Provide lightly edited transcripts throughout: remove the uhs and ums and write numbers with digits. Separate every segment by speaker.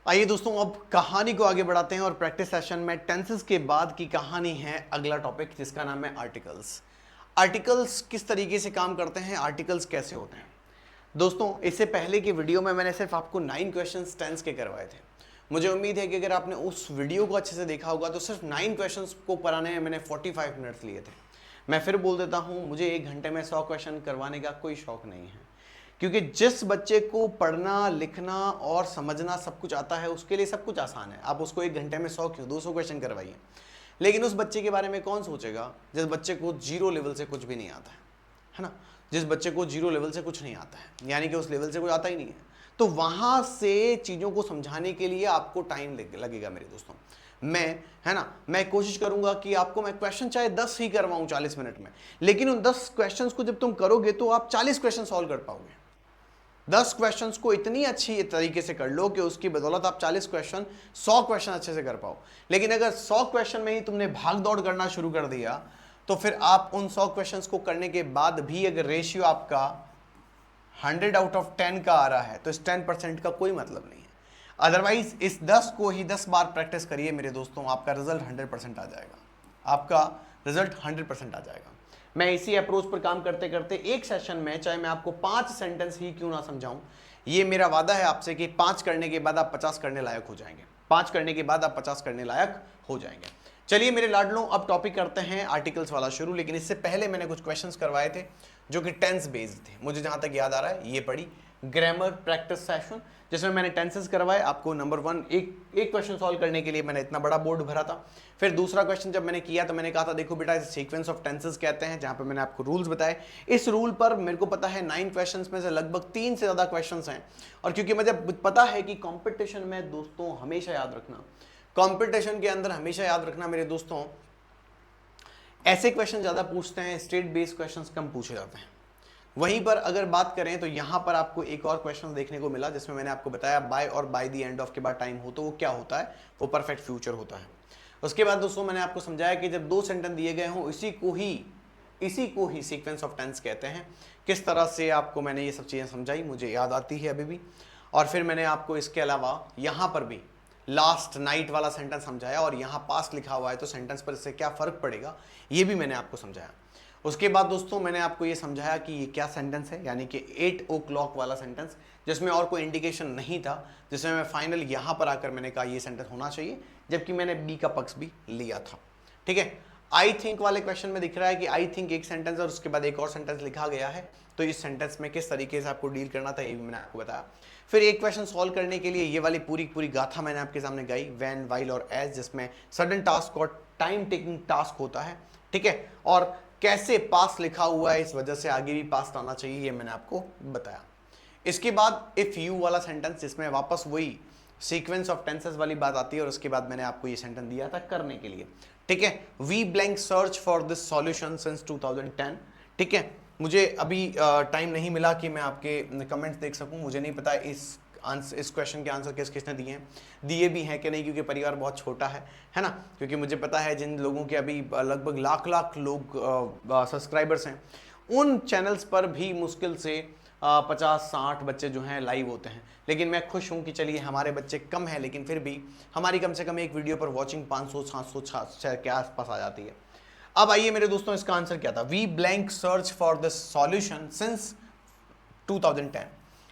Speaker 1: आइए दोस्तों, अब कहानी को आगे बढ़ाते हैं और प्रैक्टिस सेशन में टेंसेस के बाद की कहानी है अगला टॉपिक, जिसका नाम है आर्टिकल्स। आर्टिकल्स किस तरीके से काम करते हैं, आर्टिकल्स कैसे होते हैं। दोस्तों, इससे पहले की वीडियो में मैंने सिर्फ आपको 9 क्वेश्चंस टेंस के करवाए थे। मुझे उम्मीद है कि अगर आपने उस वीडियो को अच्छे से देखा होगा तो सिर्फ 9 क्वेश्चंस को कराने में मैंने 45 मिनट्स लिए थे। मैं फिर बोल देता हूं, मुझे 1 घंटे में 100 क्वेश्चन करवाने का कोई शौक नहीं है, क्योंकि जिस बच्चे को पढ़ना लिखना और समझना सब कुछ आता है उसके लिए सब कुछ आसान है। आप उसको 1 घंटे में 100 क्यों 200 क्वेश्चन करवाइए, लेकिन उस बच्चे के बारे में कौन सोचेगा जिस बच्चे को जीरो लेवल से कुछ भी नहीं आता है ना। जिस बच्चे को जीरो लेवल से कुछ नहीं आता है, यानी कि उस लेवल से कुछ आता ही नहीं है, तो वहां से चीज़ों को समझाने के लिए आपको टाइम लगेगा मेरे दोस्तों। मैं कोशिश करूंगा कि आपको मैं क्वेश्चन चाहे 10 ही करवाऊं 40 मिनट में, लेकिन उन 10 क्वेश्चंस को जब तुम करोगे तो आप 40 क्वेश्चन सॉल्व कर पाओगे। 10 क्वेश्चंस को इतनी अच्छी तरीके से कर लो कि उसकी बदौलत आप 40 क्वेश्चन 100 क्वेश्चन अच्छे से कर पाओ। लेकिन अगर 100 क्वेश्चन में ही तुमने भाग दौड़ करना शुरू कर दिया तो फिर आप उन 100 क्वेश्चंस को करने के बाद भी अगर रेशियो आपका 100 आउट ऑफ 10 का आ रहा है तो इस 10% का कोई मतलब नहीं है। अदरवाइज इस 10 को ही 10 बार प्रैक्टिस करिए मेरे दोस्तों, आपका रिजल्ट 100% आ जाएगा। आपका रिजल्ट 100% आ जाएगा। मैं इसी अप्रोच पर काम करते करते एक सेशन में चाहे मैं आपको 5 सेंटेंस ही क्यों ना समझाऊं, ये मेरा वादा है आपसे कि 5 करने के बाद आप 50 करने लायक हो जाएंगे। 5 करने के बाद आप 50 करने लायक हो जाएंगे। चलिए मेरे लाडलों, अब टॉपिक करते हैं आर्टिकल्स वाला शुरू। लेकिन इससे पहले मैंने कुछ क्वेश्चंस करवाए थे जो कि टेंस बेस्ड थे। मुझे जहां तक याद आ रहा है ये पढ़ी ग्रामर प्रैक्टिस सेशन, जिसमें मैंने टेंसेस करवाए। आपको नंबर 1 एक क्वेश्चन सॉल्व करने के लिए मैंने इतना बड़ा बोर्ड भरा था। फिर दूसरा क्वेश्चन जब मैंने किया तो मैंने कहा था देखो बेटा इसे सीक्वेंस ऑफ टेंसेस कहते हैं, जहां पे मैंने आपको रूल्स बताए। इस रूल पर मेरे को पता है 9 क्वेश्चंस में से लगभग 3 से ज्यादा क्वेश्चंस हैं। और क्योंकि मुझे पता है कि कंपटीशन में दोस्तों हमेशा याद रखना, कंपटीशन के अंदर हमेशा याद रखना मेरे दोस्तों, ऐसे क्वेश्चन ज्यादा पूछते हैं, स्टेट बेस्ड क्वेश्चंस कम पूछे जाते हैं। वहीं पर अगर बात करें तो यहां पर आपको एक और क्वेश्चन देखने को मिला जिसमें मैंने आपको बताया बाय और बाय द एंड ऑफ के बाद टाइम हो तो वो क्या होता है, वो परफेक्ट फ्यूचर होता है। उसके बाद दोस्तों मैंने आपको समझाया कि जब 2 सेंटेंस दिए गए हों इसी को ही सीक्वेंस ऑफ टेंस कहते हैं। किस तरह से आपको मैंने ये सब चीजें समझाई मुझे याद आती है अभी भी। और फिर मैंने आपको इसके अलावा यहां पर भी लास्ट नाइट वाला सेंटेंस समझाया, और यहां पास्ट लिखा हुआ है तो सेंटेंस पर इससे क्या फर्क पड़ेगा ये भी मैंने आपको समझाया। उसके बाद दोस्तों मैंने आपको ये समझाया कि ये क्या सेंटेंस है, यानी कि 8 o'clock वाला सेंटेंस, जिसमें और कोई इंडिकेशन नहीं था, जिसमें मैं फाइनल यहां पर आकर मैंने कहा ये सेंटेंस होना चाहिए, जबकि मैंने बी का पक्ष भी लिया था। ठीक है। आई थिंक वाले क्वेश्चन में दिख रहा है कि आई थिंक एक सेंटेंस और उसके बाद एक और सेंटेंस लिखा गया है, तो इस सेंटेंस में किस तरीके से आपको डील करना था ये भी मैंने आपको बताया। फिर एक क्वेश्चन सॉल्व करने के लिए ये वाली पूरी गाथा मैंने आपके सामने गाई, व्हेन व्हाइल और एज, जिसमें सडन टास्क और टाइम टेकिंग टास्क होता है। ठीक है। और कैसे पास लिखा हुआ है इस वजह से आगे भी पास आना चाहिए, ये मैंने आपको बताया। इसके बाद इफ यू वाला सेंटेंस, जिसमें वापस वही सीक्वेंस ऑफ टेंसेस वाली बात आती है, और उसके बाद मैंने आपको ये सेंटेंस दिया था करने के लिए। ठीक है। We blank search for this solution since 2010। ठीक है। मुझे अभी टाइम नहीं मिला कि मैं आपके कमेंट्स देख सकूं, मुझे नहीं पता इस क्वेश्चन के आंसर किसने दिए भी हैं कि नहीं, क्योंकि परिवार बहुत छोटा है ना। क्योंकि मुझे पता है जिन लोगों के अभी लगभग लाख लोग सब्सक्राइबर्स हैं, उन चैनल्स पर भी मुश्किल से 50-60 बच्चे जो हैं लाइव होते हैं। लेकिन मैं खुश हूं कि चलिए हमारे बच्चे कम हैं, लेकिन फिर भी हमारी कम से कम एक वीडियो पर वॉचिंग 500-700 के आसपास आ जाती है। अब आइए मेरे दोस्तों, इसका आंसर क्या था। We blank search for this solution since 2010।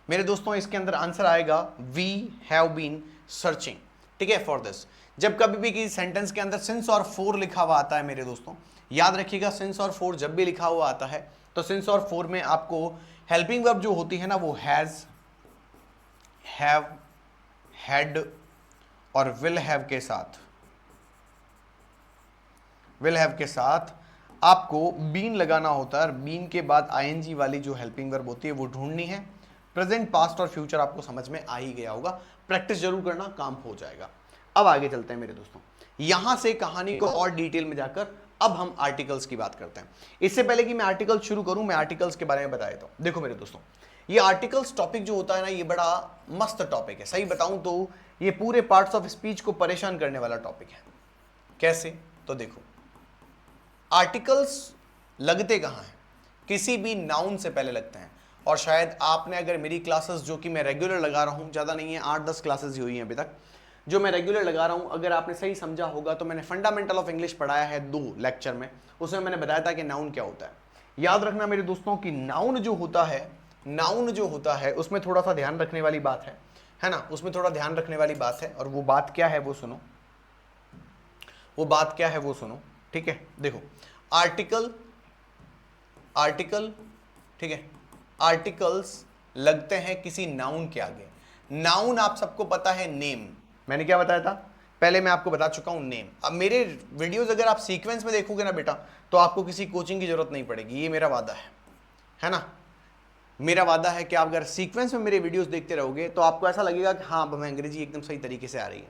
Speaker 1: मेरे दोस्तों इसके अंदर आंसर आएगा वी हैव बीन सर्चिंग। ठीक है, फॉर दिस। जब कभी भी किसी सेंटेंस के अंदर सिंस और फॉर लिखा हुआ आता है मेरे दोस्तों, याद रखिएगा, सिंस और फॉर जब भी लिखा हुआ आता है तो सिंस और फॉर में आपको हेल्पिंग वर्ब जो होती है ना, वो हैज, हैव, हैड और विल हैव के साथ आपको बीन लगाना होता है। और बीन के बाद आईएनजी वाली जो हेल्पिंग वर्ब होती है वो ढूंढनी है। प्रेजेंट, पास्ट और फ्यूचर आपको समझ में आ ही गया होगा, प्रैक्टिस जरूर करना, काम हो जाएगा। अब आगे चलते हैं मेरे दोस्तों, यहां से कहानी को और डिटेल में जाकर अब हम आर्टिकल्स की बात करते हैं। इससे पहले कि मैं आर्टिकल शुरू करूं, मैं आर्टिकल्स के बारे में बता देता हूं। देखो मेरे दोस्तों, ये आर्टिकल्स टॉपिक जो होता है ना, ये बड़ा मस्त टॉपिक है। सही बताऊं तो ये पूरे पार्ट्स ऑफ स्पीच को परेशान करने वाला टॉपिक है। कैसे? तो देखो, आर्टिकल्स लगते कहां हैं? किसी भी नाउन से पहले लगते हैं। और शायद आपने अगर मेरी क्लासेस जो कि मैं रेगुलर लगा रहा हूँ, ज़्यादा नहीं है, 8-10 क्लासेस ही हुई हैं अभी तक जो मैं रेगुलर लगा रहा हूँ, अगर आपने सही समझा होगा तो मैंने फंडामेंटल ऑफ इंग्लिश पढ़ाया है 2 लेक्चर में, उसमें मैंने बताया था कि नाउन क्या होता है। याद रखना मेरे दोस्तों कि नाउन जो होता है उसमें थोड़ा सा ध्यान रखने वाली बात है ना, उसमें थोड़ा ध्यान रखने वाली बात है, और वो बात क्या है वो सुनो, ठीक है। देखो आर्टिकल, ठीक है, आर्टिकल्स लगते हैं किसी नाउन के आगे। नाउन आप सबको पता है नेम, मैंने क्या बताया था पहले, मैं आपको बता चुका हूं नेम। अब मेरे वीडियोस अगर आप सीक्वेंस में देखोगे ना बेटा, तो आपको किसी कोचिंग की जरूरत नहीं पड़ेगी, ये मेरा वादा है ना, मेरा वादा है कि आप अगर सीक्वेंस में मेरे वीडियोस देखते रहोगे तो आपको ऐसा लगेगा कि हाँ हमें अंग्रेजी एकदम सही तरीके से आ रही है।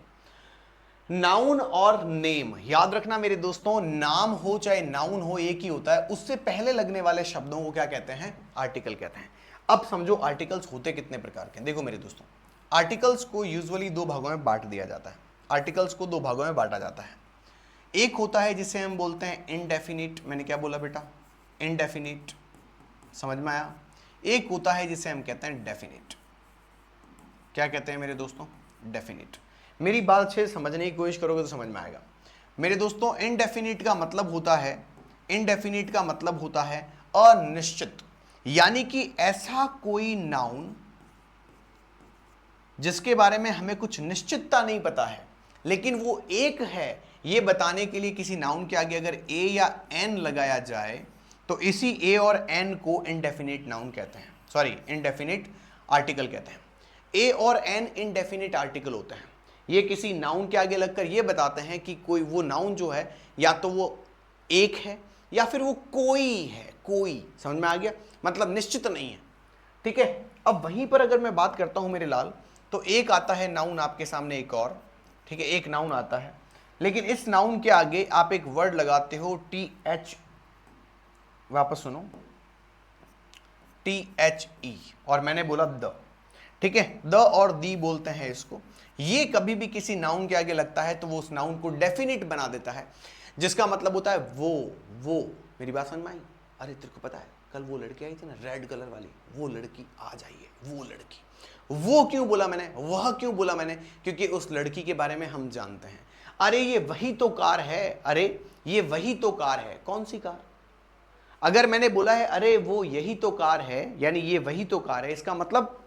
Speaker 1: नाउन और नेम याद रखना मेरे दोस्तों, नाम हो चाहे नाउन हो एक ही होता है, उससे पहले लगने वाले शब्दों को क्या कहते हैं, आर्टिकल कहते हैं। अब समझो आर्टिकल्स होते कितने प्रकार के हैं। देखो मेरे दोस्तों, आर्टिकल्स को यूजुअली 2 भागों में बांट दिया जाता है, आर्टिकल्स को 2 भागों में बांटा जाता है। एक होता है जिसे हम बोलते हैं इनडेफिनिट, मैंने क्या बोला बेटा, इनडेफिनिट, समझ में आया। एक होता है जिसे हम कहते हैं डेफिनिट, क्या कहते हैं मेरे दोस्तों, डेफिनिट। मेरी बात से समझने की कोशिश करोगे तो समझ में आएगा मेरे दोस्तों। इनडेफिनिट का मतलब होता है अनिश्चित, यानी कि ऐसा कोई नाउन जिसके बारे में हमें कुछ निश्चितता नहीं पता है, लेकिन वो एक है ये बताने के लिए किसी नाउन के आगे अगर ए या एन लगाया जाए तो इसी ए और एन को इनडेफिनिट नाउन कहते हैं, सॉरी इनडेफिनिट आर्टिकल कहते हैं। ए और एन इनडेफिनिट आर्टिकल होते हैं, ये किसी नाउन के आगे लगकर ये बताते हैं कि कोई वो नाउन जो है या तो वो एक है या फिर वो कोई है, कोई, समझ में आ गया, मतलब निश्चित नहीं है, ठीक है। अब वहीं पर अगर मैं बात करता हूं मेरे लाल, तो एक आता है नाउन आपके सामने एक और, ठीक है, एक नाउन आता है, लेकिन इस नाउन के आगे आप एक वर्ड लगाते हो TH, वापस सुनो, THE, और मैंने बोला द, ठीक है, द और दी बोलते हैं इसको। ये कभी भी किसी नाउन के आगे लगता है तो वो उस नाउन को डेफिनिट बना देता है, जिसका मतलब होता है वो। मेरी बात समझ में आई? अरे तेरे को पता है कल वो लड़की आई थी ना रेड कलर वाली, वो लड़की आ जाइए, वो लड़की, वो क्यों बोला मैंने, वह क्यों बोला मैंने, क्योंकि उस लड़की के बारे में हम जानते हैं। अरे ये वही तो कार है, अरे ये वही तो कार है, कौन सी कार? अगर मैंने बोला है अरे वो यही तो कार है, यानी ये वही तो कार है, इसका मतलब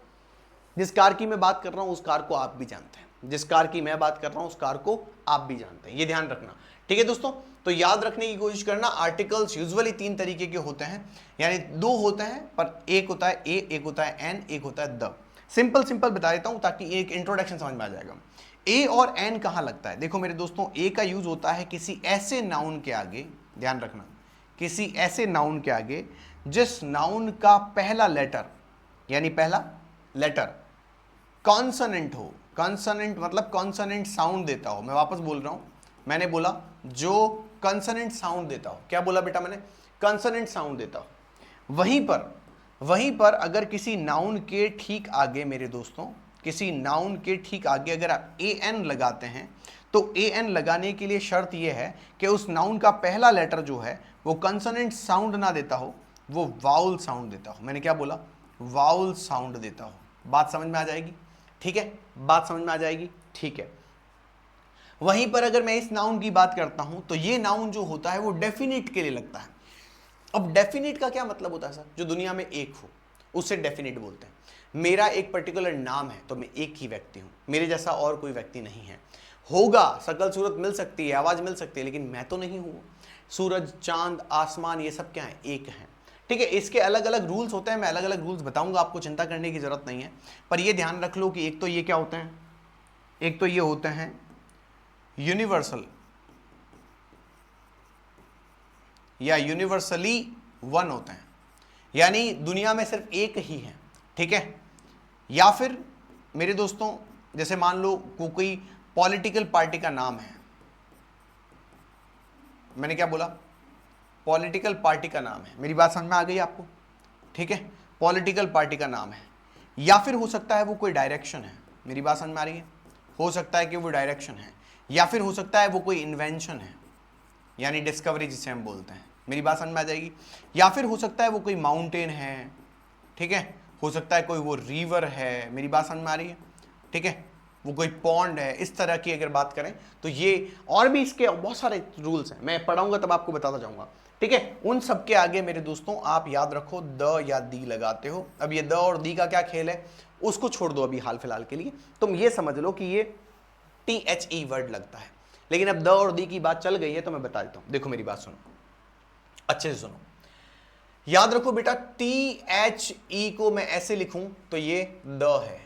Speaker 1: जिस कार की मैं बात कर रहा हूं उस कार को आप भी जानते हैं, जिस कार की मैं बात कर रहा हूं उस कार को आप भी जानते हैं, ये ध्यान रखना, ठीक है दोस्तों। तो याद रखने की कोशिश करना, आर्टिकल्स यूजुअली 3 तरीके के होते हैं, यानी 2 होते हैं, पर एक होता है ए, एक होता है एन, एक होता है द। सिंपल बता देता हूं ताकि एक इंट्रोडक्शन समझ में आ जाएगा। ए और एन कहां लगता है? देखो मेरे दोस्तों, ए का यूज होता है किसी ऐसे नाउन के आगे, ध्यान रखना, किसी ऐसे नाउन के आगे जिस नाउन का पहला लेटर, यानी पहला लेटर कॉन्सोनेंट हो। कॉन्सोनेंट मतलब कॉन्सोनेंट साउंड देता हो, मैं वापस बोल रहा हूं, मैंने बोला जो कॉन्सोनेंट साउंड देता हो। क्या बोला बेटा मैंने? कॉन्सोनेंट साउंड देता हो। वहीं पर अगर किसी नाउन के ठीक आगे मेरे दोस्तों, किसी नाउन के ठीक आगे अगर आप ए एन लगाते हैं, तो ए एन लगाने के लिए शर्त यह है कि उस नाउन का पहला लेटर जो है वो कंसोनेंट साउंड ना देता हो, वो वाउल साउंड देता हो। मैंने क्या बोला? वाउल साउंड देता हो। बात समझ में आ जाएगी? ठीक है, बात समझ में आ जाएगी, ठीक है। वहीं पर अगर मैं इस नाउन की बात करता हूं तो ये नाउन जो होता है वो डेफिनिट के लिए लगता है। अब डेफिनिट का क्या मतलब होता है सर? जो दुनिया में एक हो उससे डेफिनिट बोलते हैं। मेरा एक पर्टिकुलर नाम है तो मैं एक ही व्यक्ति हूं, मेरे जैसा और कोई व्यक्ति नहीं है। होगा, शकल सूरत मिल सकती है, आवाज मिल सकती है, लेकिन मैं तो नहीं हूं। सूरज, चांद, आसमान, ये सब क्या है? एक है, ठीक है। इसके अलग अलग रूल्स होते हैं, मैं अलग अलग रूल्स बताऊंगा, आपको चिंता करने की जरूरत नहीं है। पर ये ध्यान रख लो कि एक तो ये क्या होते हैं, एक तो ये होते हैं यूनिवर्सल या यूनिवर्सली वन होते हैं, यानी दुनिया में सिर्फ एक ही है, ठीक है। या फिर मेरे दोस्तों जैसे मान लो कोई पॉलिटिकल पार्टी का नाम है, मैंने क्या बोला? पॉलिटिकल पार्टी का नाम है। मेरी बात समझ में आ गई आपको? ठीक है, पॉलिटिकल पार्टी का नाम है। या फिर हो सकता है वो कोई डायरेक्शन है। मेरी बात समझ में आ रही है? हो सकता है कि वो डायरेक्शन है, या फिर हो सकता है वो कोई इन्वेंशन है, यानी डिस्कवरी जिसे हम बोलते हैं। मेरी बात समझ में आ जाएगी? या फिर हो सकता है वो कोई माउंटेन है, ठीक है, हो सकता है कोई वो रिवर है, मेरी बात समझ में आ रही है, ठीक है, वो कोई पॉन्ड है, इस तरह की अगर बात करें तो ये, और भी इसके बहुत सारे रूल्स हैं, मैं पढ़ाऊंगा तब आपको बताता जाऊंगा, ठीक है। उन सब के आगे मेरे दोस्तों आप याद रखो द या दी लगाते हो। अब ये द और दी का क्या खेल है उसको छोड़ दो अभी हाल फिलहाल के लिए, तुम ये समझ लो कि ये THE वर्ड लगता है, लेकिन अब द और दी की बात चल गई है तो मैं बता देता हूं। देखो मेरी बात सुनो, अच्छे से सुनो, याद रखो बेटा, THE को मैं ऐसे लिखूं तो ये द है,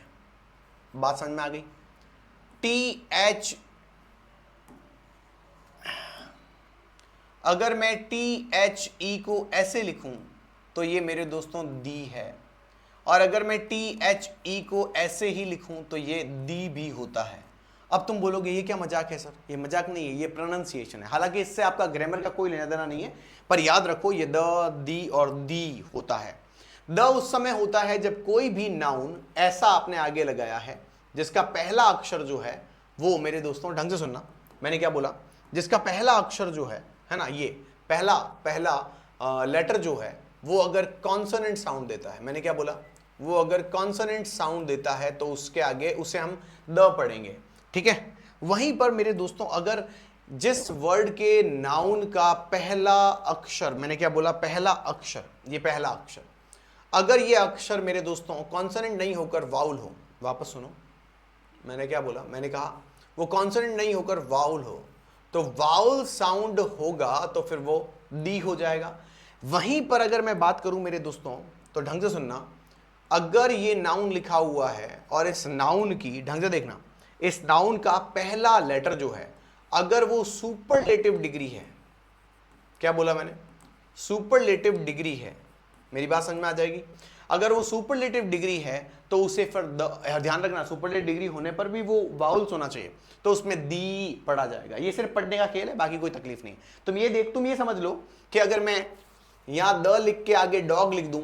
Speaker 1: बात समझ में आ गई। TH, अगर मैं THE को ऐसे लिखूं तो ये मेरे दोस्तों दी है, और अगर मैं THE को ऐसे ही लिखूं तो ये दी भी होता है। अब तुम बोलोगे ये क्या मजाक है सर, ये मजाक नहीं है, ये प्रोनाउंसिएशन है, हालांकि इससे आपका ग्रामर का कोई लेना देना नहीं है, पर याद रखो ये द, दी और दी होता है। द उस समय होता है जब कोई भी नाउन ऐसा आपने आगे लगाया है जिसका पहला अक्षर जो है वो, मेरे दोस्तों ढंग से सुनना, मैंने क्या बोला, जिसका पहला अक्षर जो है ना, ये पहला लेटर जो है वो अगर कॉन्सोनेंट साउंड देता है, मैंने क्या बोला, वो अगर कॉन्सोनेंट साउंड देता है तो उसके आगे उसे हम द पढ़ेंगे, ठीक है। वहीं पर मेरे दोस्तों अगर जिस वर्ड के नाउन का पहला अक्षर, मैंने क्या बोला, पहला अक्षर, ये पहला अक्षर, अगर ये अक्षर मेरे दोस्तों कॉन्सोनेंट नहीं होकर वाउल हो, वापस सुनो, मैंने क्या बोला, मैंने कहा वो कॉन्सोनेंट नहीं होकर वाउल हो, तो वाउल साउंड होगा तो फिर वो दी हो जाएगा। वहीं पर अगर मैं बात करूं मेरे दोस्तों तो ढंग से सुनना, अगर ये नाउन लिखा हुआ है और इस नाउन की, ढंग से देखना, इस नाउन का पहला लेटर जो है अगर वो सुपरलेटिव डिग्री है, क्या बोला मैंने, सुपरलेटिव डिग्री है, मेरी बात समझ में आ जाएगी, अगर वो सुपरलेटिव डिग्री है तो उसे फिर ध्यान रखना, सुपरलेटिव डिग्री होने पर भी वो वाउल्स होना चाहिए, तो उसमें दी पढ़ा जाएगा। ये सिर्फ पढ़ने का खेल है, बाकी कोई तकलीफ नहीं। तुम ये समझ लो कि अगर मैं यहां द लिख के आगे डॉग लिख दूं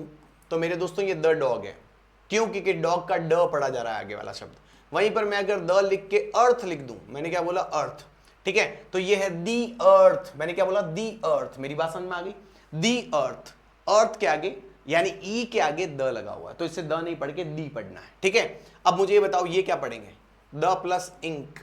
Speaker 1: तो मेरे दोस्तों ये द डॉग है, क्यों, क्योंकि डॉग का ड पढ़ा जा रहा है आगे वाला शब्द। वहीं पर मैं अगर द लिख के अर्थ लिख दूं, मैंने क्या बोला, अर्थ, ठीक है, तो ये है दी अर्थ, मैंने क्या बोला, दी अर्थ, मेरी बात समझ में आ गई, दी अर्थ, अर्थ के आगे यानी ई के आगे द लगा हुआ है, तो इससे द नहीं पढ़ के दी पढ़ना है, ठीक है। अब मुझे ये बताओ ये क्या पढ़ेंगे, द प्लस इंक,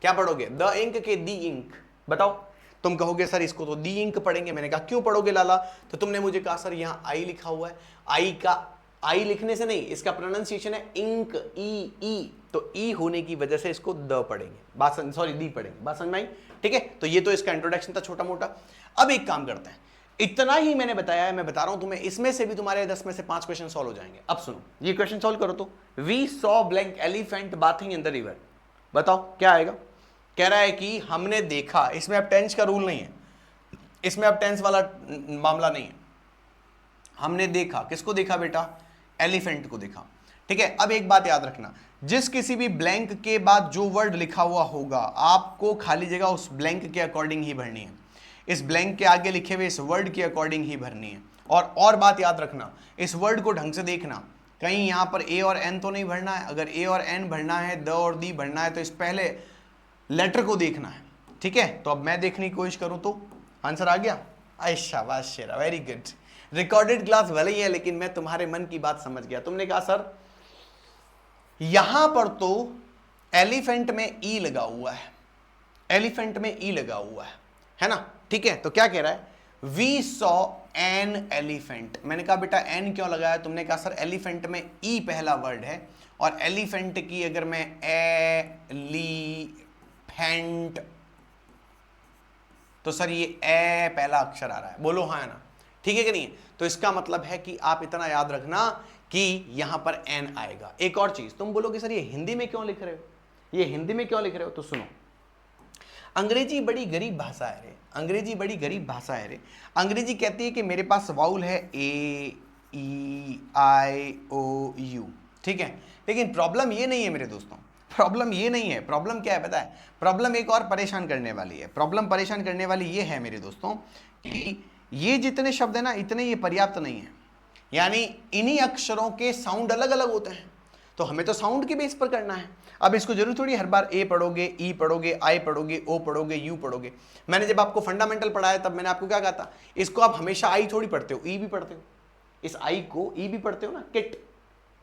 Speaker 1: क्या पढ़ोगे, द इंक के दी इंक, बताओ। तुम कहोगे सर इसको तो दी इंक पढ़ेंगे, मैंने कहा क्यों पढ़ोगे लाला, तो तुमने मुझे कहा सर यहां आई लिखा हुआ है, आई का, आई लिखने से नहीं, इसका प्रोनाउंसिएशन है इंक, ई, तो ई होने की वजह से इसको द पढ़ेंगे, बात सॉरी दी पढ़ेंगे, बात समझ में आई, ठीक है। तो ये तो इसका इंट्रोडक्शन था छोटा मोटा। अब एक काम करते हैं, इतना ही मैंने बताया है, मैं बता रहा हूं तुम्हें, इसमें से भी तुम्हारे 10 में से 5 क्वेश्चन सॉल्व हो जाएंगे। अब सुनो, ये क्वेश्चन सॉल्व करो तो, we saw blank elephant bathing in the river, बताओ क्या आएगा। कह रहा है कि हमने देखा, इसमें अब टेंस का रूल नहीं है, इसमें अब टेंस वाला मामला नहीं है, हमने देखा, किसको देखा बेटा, एलिफेंट को देखा, ठीक है। अब एक बात याद रखना, जिस किसी भी ब्लैंक के बाद जो वर्ड लिखा हुआ होगा आपको खाली जगह उस ब्लैंक के अकॉर्डिंग ही भरनी है, इस ब्लैंक के आगे लिखे हुए इस वर्ड के अकॉर्डिंग ही भरनी है। और बात याद रखना, इस वर्ड को ढंग से देखना, कहीं यहां पर ए और एन तो नहीं भरना है, अगर ए और एन भरना है, द और दी भरना है, तो इस पहले लेटर को देखना है, ठीक है। तो अब मैं देखने की कोशिश करूं तो आंसर आ गया, आई शाबाश शेरा, वेरी गुड। रिकॉर्डेड क्लास भले ही है लेकिन मैं तुम्हारे मन की बात समझ गया। तुमने कहा सर यहां पर तो एलिफेंट में ई लगा हुआ है, एलिफेंट में ई लगा हुआ है ना, ठीक है। तो क्या कह रहा है, वी सॉ एन एलिफेंट, मैंने कहा बेटा एन क्यों लगाया, तुमने कहा सर एलिफेंट में ई पहला वर्ड है, और एलिफेंट की अगर मैं एलिफेंट, तो सर ये ए पहला अक्षर आ रहा है, बोलो हाँ ना, ठीक है कि नहीं। तो इसका मतलब है कि आप इतना याद रखना कि यहां पर एन आएगा। एक और चीज, तुम बोलोगे सर ये हिंदी में क्यों लिख रहे हो, ये हिंदी में क्यों लिख रहे हो, तो सुनो, अंग्रेजी बड़ी गरीब भाषा है रे, अंग्रेजी बड़ी गरीब भाषा है रे। अंग्रेजी कहती है कि मेरे पास वाउल है ए, ई, आई, ओ, यू, ठीक है। लेकिन प्रॉब्लम ये नहीं है मेरे दोस्तों, प्रॉब्लम ये नहीं है, प्रॉब्लम क्या है पता है, प्रॉब्लम एक और परेशान करने वाली है। प्रॉब्लम परेशान करने वाली ये है मेरे दोस्तों कि ये जितने शब्द है ना, इतने ये पर्याप्त नहीं है, यानी इन्हीं अक्षरों के साउंड अलग अलग होते हैं, तो हमें तो साउंड के बेस पर करना है। अब इसको जरूर थोड़ी हर बार ए पढ़ोगे, ई पढ़ोगे, आई पढ़ोगे, ओ पढ़ोगे, यू पढ़ोगे। मैंने जब आपको फंडामेंटल पढ़ाया तब मैंने आपको क्या कहा था, इसको आप हमेशा आई थोड़ी पढ़ते हो, ई भी पढ़ते हो, इस आई को ई भी पढ़ते हो ना, किट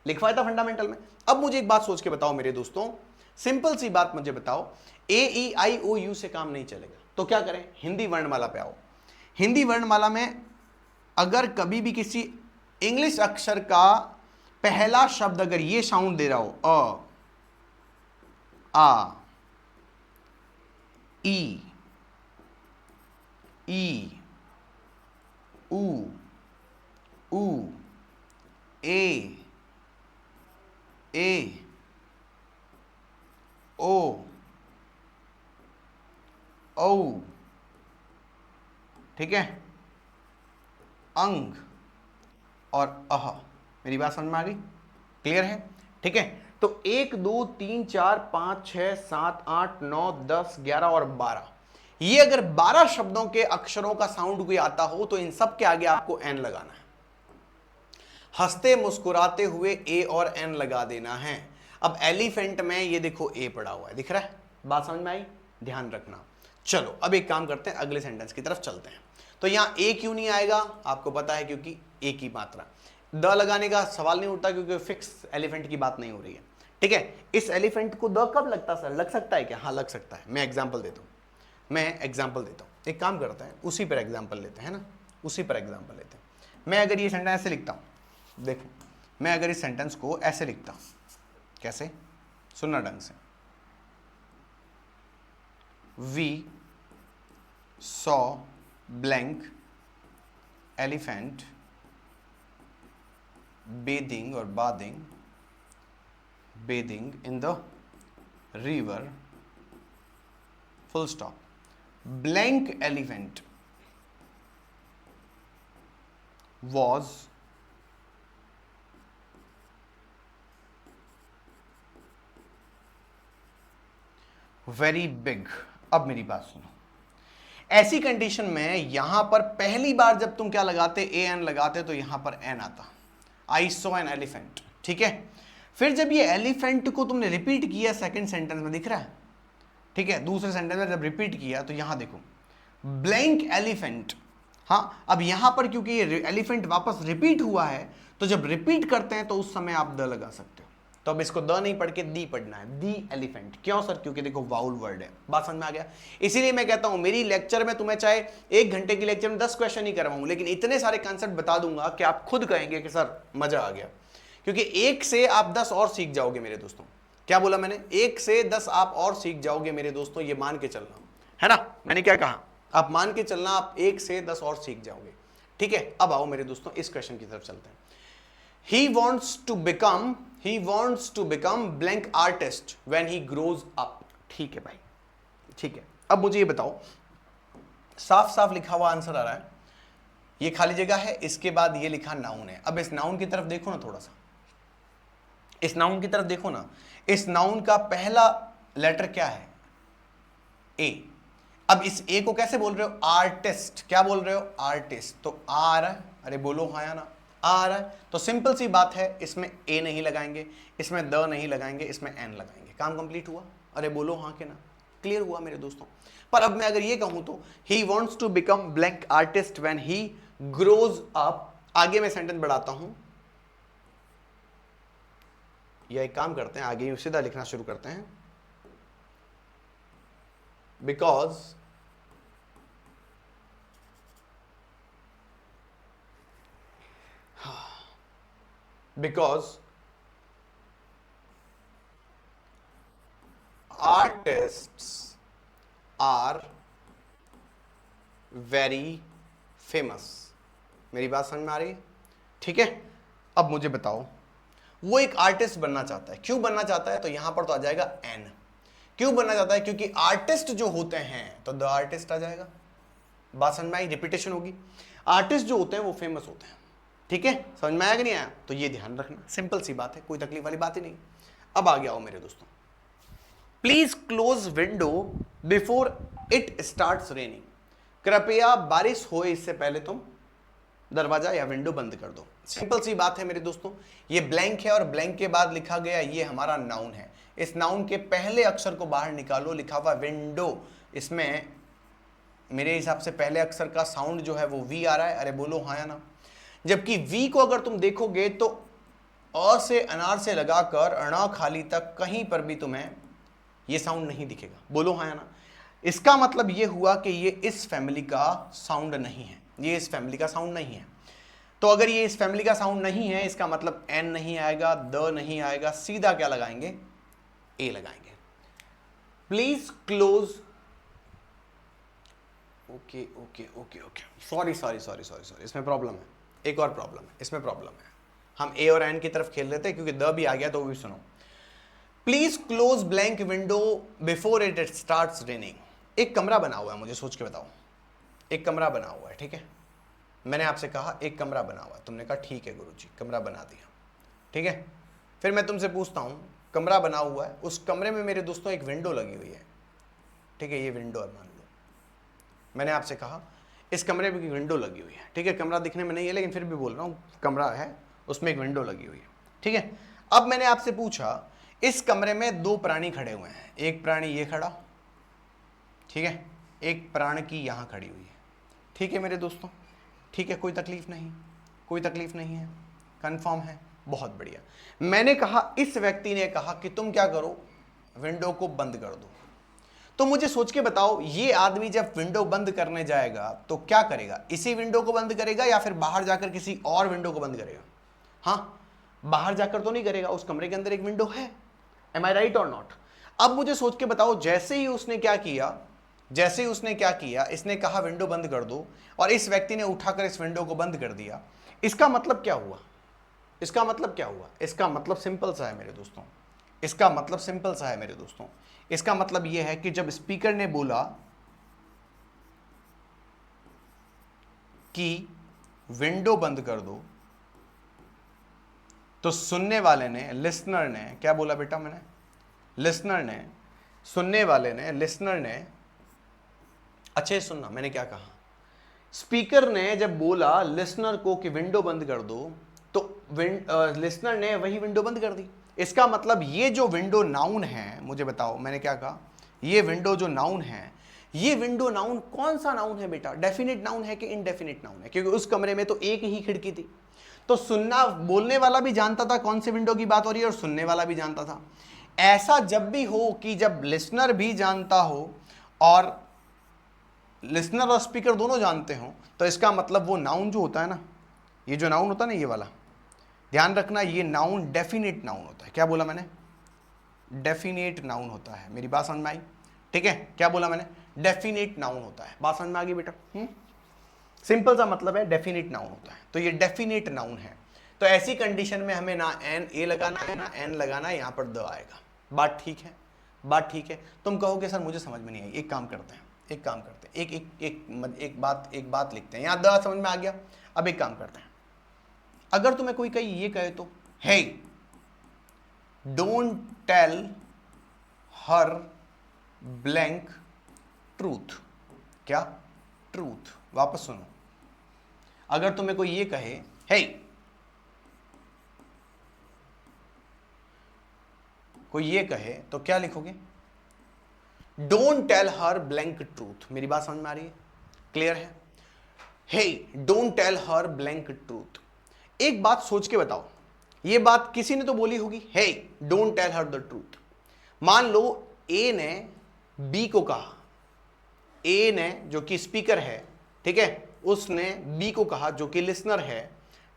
Speaker 1: लिखवाया था फंडामेंटल में। अब मुझे एक बात सोच के बताओ मेरे दोस्तों, सिंपल सी बात मुझे बताओ, ए ई आई ओ यू से काम नहीं चलेगा, तो क्या करें, हिंदी वर्णमाला पे आओ। हिंदी वर्णमाला में अगर कभी भी किसी इंग्लिश अक्षर का पहला शब्द अगर ये साउंड दे रहा हो, आ ई ऊ ए ओ औ, ठीक है, अंग और अह। मेरी बात समझ में आ गई, क्लियर है? ठीक है, तो 1 2 3 4 5 6 7 8 9 10 11 और 12, ये अगर 12 शब्दों के अक्षरों का साउंड कोई आता हो तो इन सब के आगे आपको एन लगाना है, हंसते मुस्कुराते हुए ए और एन लगा देना है। अब एलिफेंट में ये देखो ए पड़ा हुआ है, दिख रहा है? बात समझ में आई? ध्यान रखना। चलो अब एक काम करते हैं, अगले सेंटेंस की तरफ चलते हैं। तो यहां ए क्यों नहीं आएगा, आपको पता है, क्योंकि ए की मात्रा, द लगाने का सवाल नहीं उठता क्योंकि फिक्स एलिफेंट की बात नहीं हो रही है। ठीक है, इस एलिफेंट को द कब लगता सर, लग सकता है क्या? हाँ लग सकता है। मैं एग्जाम्पल देता हूं, एक काम करते हैं, उसी पर एग्जाम्पल लेते हैं ना, उसी पर एग्जाम्पल लेते हैं। मैं अगर ये सेंटेंस ऐसे लिखता हूं, देखो मैं अगर इस सेंटेंस को ऐसे लिखता हूं, कैसे, सुनना ढंग से, we saw blank elephant bathing or bathing in the river, full stop. Blank elephant was very big. अब मेरी बात सुनो, ऐसी कंडीशन में यहां पर पहली बार जब तुम क्या लगाते, ए एन लगाते, तो यहां पर एन आता, आई सॉ एन एलिफेंट। ठीक है, फिर जब ये एलिफेंट को तुमने रिपीट किया सेकंड सेंटेंस में, दिख रहा है? ठीक है, दूसरे सेंटेंस में जब रिपीट किया तो यहां देखो ब्लैंक एलिफेंट। हाँ, अब यहां पर क्योंकि ये एलिफेंट वापस रिपीट हुआ है, तो जब रिपीट करते हैं तो उस समय आप द लगा सकते हो। तो अब इसको द नहीं पढ़ के दी पढ़ना है, दी एलिफेंट। क्यों सर? क्योंकि देखो वाउल वर्ड है। बात समझ में आ गया? इसीलिए मैं कहता हूं मेरी लेक्चर में तुम्हें चाहे 1 घंटे की लेक्चर में 10 क्वेश्चन ही करवाऊं, लेकिन इतने सारे कॉन्सेप्ट बता दूंगा कि आप खुद कहेंगे कि सर मजा आ गया, क्योंकि 1 से आप 10 और सीख जाओगे मेरे दोस्तों। क्या बोला मैंने? 1 से 10 आप और सीख जाओगे मेरे दोस्तों, ये मान के चलना है ना। मैंने क्या कहा? आप मान के चलना, आप 1 से 10 और सीख जाओगे। ठीक है, अब आओ मेरे दोस्तों इस क्वेश्चन की तरफ चलते हैं। He wants to become blank artist when he grows up. ठीक है भाई, ठीक है। अब मुझे ये बताओ, साफ साफ लिखा हुआ आंसर आ रहा है, ये खाली जगह है, इसके बाद ये लिखा नाउन है। अब इस नाउन की तरफ देखो ना, थोड़ा सा इस नाउन की तरफ देखो ना। इस नाउन का पहला लेटर क्या है? ए। अब इस ए को कैसे बोल रहे हो? आर्टिस्ट। क्या बोल रहे हो? आर्टिस्ट। तो आ रहा है, अरे बोलो हाँ या ना, आ रहा है। तो सिंपल सी बात है, इसमें ए नहीं लगाएंगे, इसमें द नहीं लगाएंगे, इसमें एन लगाएंगे। काम कंप्लीट हुआ? अरे बोलो हाँ के ना, क्लियर हुआ मेरे दोस्तों। पर अब मैं अगर ये कहूं तो he wants to become blank artist when he grows up, आगे मैं सेंटेंस बढ़ाता हूं, या एक काम करते हैं, आगे सीधा लिखना शुरू करते हैं। Because artists are very famous। मेरी बात समझ में आ रही है? ठीक है, अब मुझे बताओ, वो एक आर्टिस्ट बनना चाहता है। क्यों बनना चाहता है? तो यहां पर तो आ जाएगा एन। क्यों बनना चाहता है? क्योंकि आर्टिस्ट जो होते हैं तो द आर्टिस्ट आ जाएगा। बात समझ में आई? रिपीटेशन होगी। आर्टिस्ट जो होते हैं वो फेमस होते हैं। ठीक है, समझ में आया कि नहीं आया? तो ये ध्यान रखना, सिंपल सी बात है, कोई तकलीफ वाली बात ही नहीं। अब आ गया हो मेरे दोस्तों, please close window before it starts raining. कृपया बारिश हो इससे पहले तुम दरवाजा या विंडो बंद कर दो। सिंपल सी बात है मेरे दोस्तों, ये ब्लैंक है और ब्लैंक के बाद लिखा गया ये हमारा नाउन है। इस नाउन के पहले अक्षर को बाहर निकालो, लिखा हुआ विंडो। इसमें मेरे हिसाब से पहले अक्षर का साउंड जो है वो वी आ रहा है। अरे बोलो हाँ या ना। जबकि वी को अगर तुम देखोगे तो अ से अनार से लगाकर अणा खाली तक कहीं पर भी तुम्हें ये साउंड नहीं दिखेगा। बोलो हाँ या ना। इसका मतलब ये हुआ कि ये इस फैमिली का साउंड नहीं है, ये इस फैमिली का साउंड नहीं है। तो अगर ये इस फैमिली का साउंड नहीं है, इसका मतलब एन नहीं आएगा, द नहीं आएगा, सीधा क्या लगाएंगे, ए लगाएंगे। Please close. Okay okay okay okay, sorry sorry sorry sorry sorry, इसमें प्रॉब्लम है, एक और प्रॉब्लम है, इसमें प्रॉब्लम है। हम ए और एन की तरफ खेल रहे थे क्योंकि द भी आ गया, तो वो भी सुनो। Please close blank window before it starts raining. एक कमरा बना हुआ है, मुझे सोच के बताओ, एक कमरा बना हुआ है, ठीक है। मैंने आपसे कहा एक कमरा बना हुआ है, तुमने कहा ठीक है गुरुजी, कमरा बना दिया, ठीक है। फिर मैं तुमसे पूछता हूँ, कमरा बना हुआ है, उस कमरे में मेरे दोस्तों एक विंडो लगी हुई है, ठीक है, ये विंडो है मान लो। मैंने आपसे कहा इस कमरे में एक विंडो लगी हुई है, ठीक है, कमरा दिखने में नहीं है लेकिन फिर भी बोल रहा हूँ कमरा है, उसमें एक विंडो लगी हुई है, ठीक है। अब मैंने आपसे पूछा इस कमरे में दो प्राणी खड़े हुए हैं, एक प्राणी ये खड़ा, ठीक है, एक प्राण की यहाँ खड़ी हुई है, ठीक है मेरे दोस्तों, ठीक है, कोई तकलीफ नहीं, कोई तकलीफ नहीं है, कंफर्म है, बहुत बढ़िया। मैंने कहा, इस व्यक्ति ने कहा कि तुम क्या करो, विंडो को बंद कर दो। तो मुझे सोच के बताओ, ये आदमी जब विंडो बंद करने जाएगा तो क्या करेगा, इसी विंडो को बंद करेगा या फिर बाहर जाकर किसी और विंडो को बंद करेगा? हाँ, बाहर जाकर तो नहीं करेगा, उस कमरे के अंदर एक विंडो है। एम आई राइट और नॉट? अब मुझे सोच के बताओ, जैसे ही उसने क्या किया, जैसे ही उसने क्या किया, इसने कहा विंडो बंद कर दो और इस व्यक्ति ने उठाकर इस विंडो को बंद कर दिया, इसका मतलब क्या हुआ? इसका मतलब क्या हुआ? इसका मतलब सिंपल सा है मेरे दोस्तों, इसका मतलब सिंपल सा है मेरे दोस्तों, इसका मतलब यह है कि जब स्पीकर ने बोला कि विंडो बंद कर दो, तो सुनने वाले ने, लिसनर ने क्या बोला बेटा? मैंने लिसनर ने, सुनने वाले ने, लिसनर ने, अच्छे सुनना मैंने क्या कहा, स्पीकर ने जब बोला लिसनर को कि विंडो बंद कर दो, तो लिसनर ने वही विंडो बंद कर दी। इसका मतलब ये जो विंडो नाउन है, मुझे बताओ मैंने क्या कहा, ये विंडो जो नाउन है, ये विंडो नाउन कौन सा नाउन है बेटा? डेफिनेट नाउन है कि इनडेफिनेट नाउन है? क्योंकि उस कमरे में तो एक ही खिड़की थी, तो सुनना, बोलने वाला भी जानता था कौन से विंडो की बात हो रही है और सुनने वाला भी जानता था। ऐसा जब भी हो कि जब लिसनर भी जानता हो और लिसनर और स्पीकर दोनों जानते हो, तो इसका मतलब वो नाउन जो होता है ना, ये जो नाउन होता है ना, ये वाला, ध्यान रखना, ये नाउन डेफिनेट नाउन होता है। क्या बोला मैंने? डेफिनेट नाउन होता है। मेरी बात समझ में आई? ठीक है, क्या बोला मैंने? डेफिनेट नाउन होता है। बात समझ में आ गई बेटा? सिंपल सा मतलब है, डेफिनेट नाउन होता है, तो ये डेफिनेट नाउन है। तो ऐसी कंडीशन में हमें ना एन ए लगाना है ना एन लगाना है, यहां पर द आएगा। बात ठीक है? बात ठीक है? तुम कहोगे सर मुझे समझ में नहीं आई। एक काम करते हैं, एक काम करते हैं, एक बात लिखते हैं। यहां द समझ में आ गया। अब एक काम करते हैं, अगर तुम्हें कोई कहीं ये कहे तो, he don't tell her blank truth. क्या? ट्रूथ। वापस सुनो, अगर तुम्हें कोई ये कहे, हे, कोई ये कहे तो क्या लिखोगे? Don't tell her blank truth. मेरी बात समझ में आ रही है? क्लियर है? He don't tell her blank truth. एक बात सोच के बताओ, ये बात किसी ने तो बोली होगी, he don't tell her the truth. मान लो ए ने बी को कहा, ए ने जो कि स्पीकर है, ठीक है, उसने बी को कहा जो कि लिसनर है,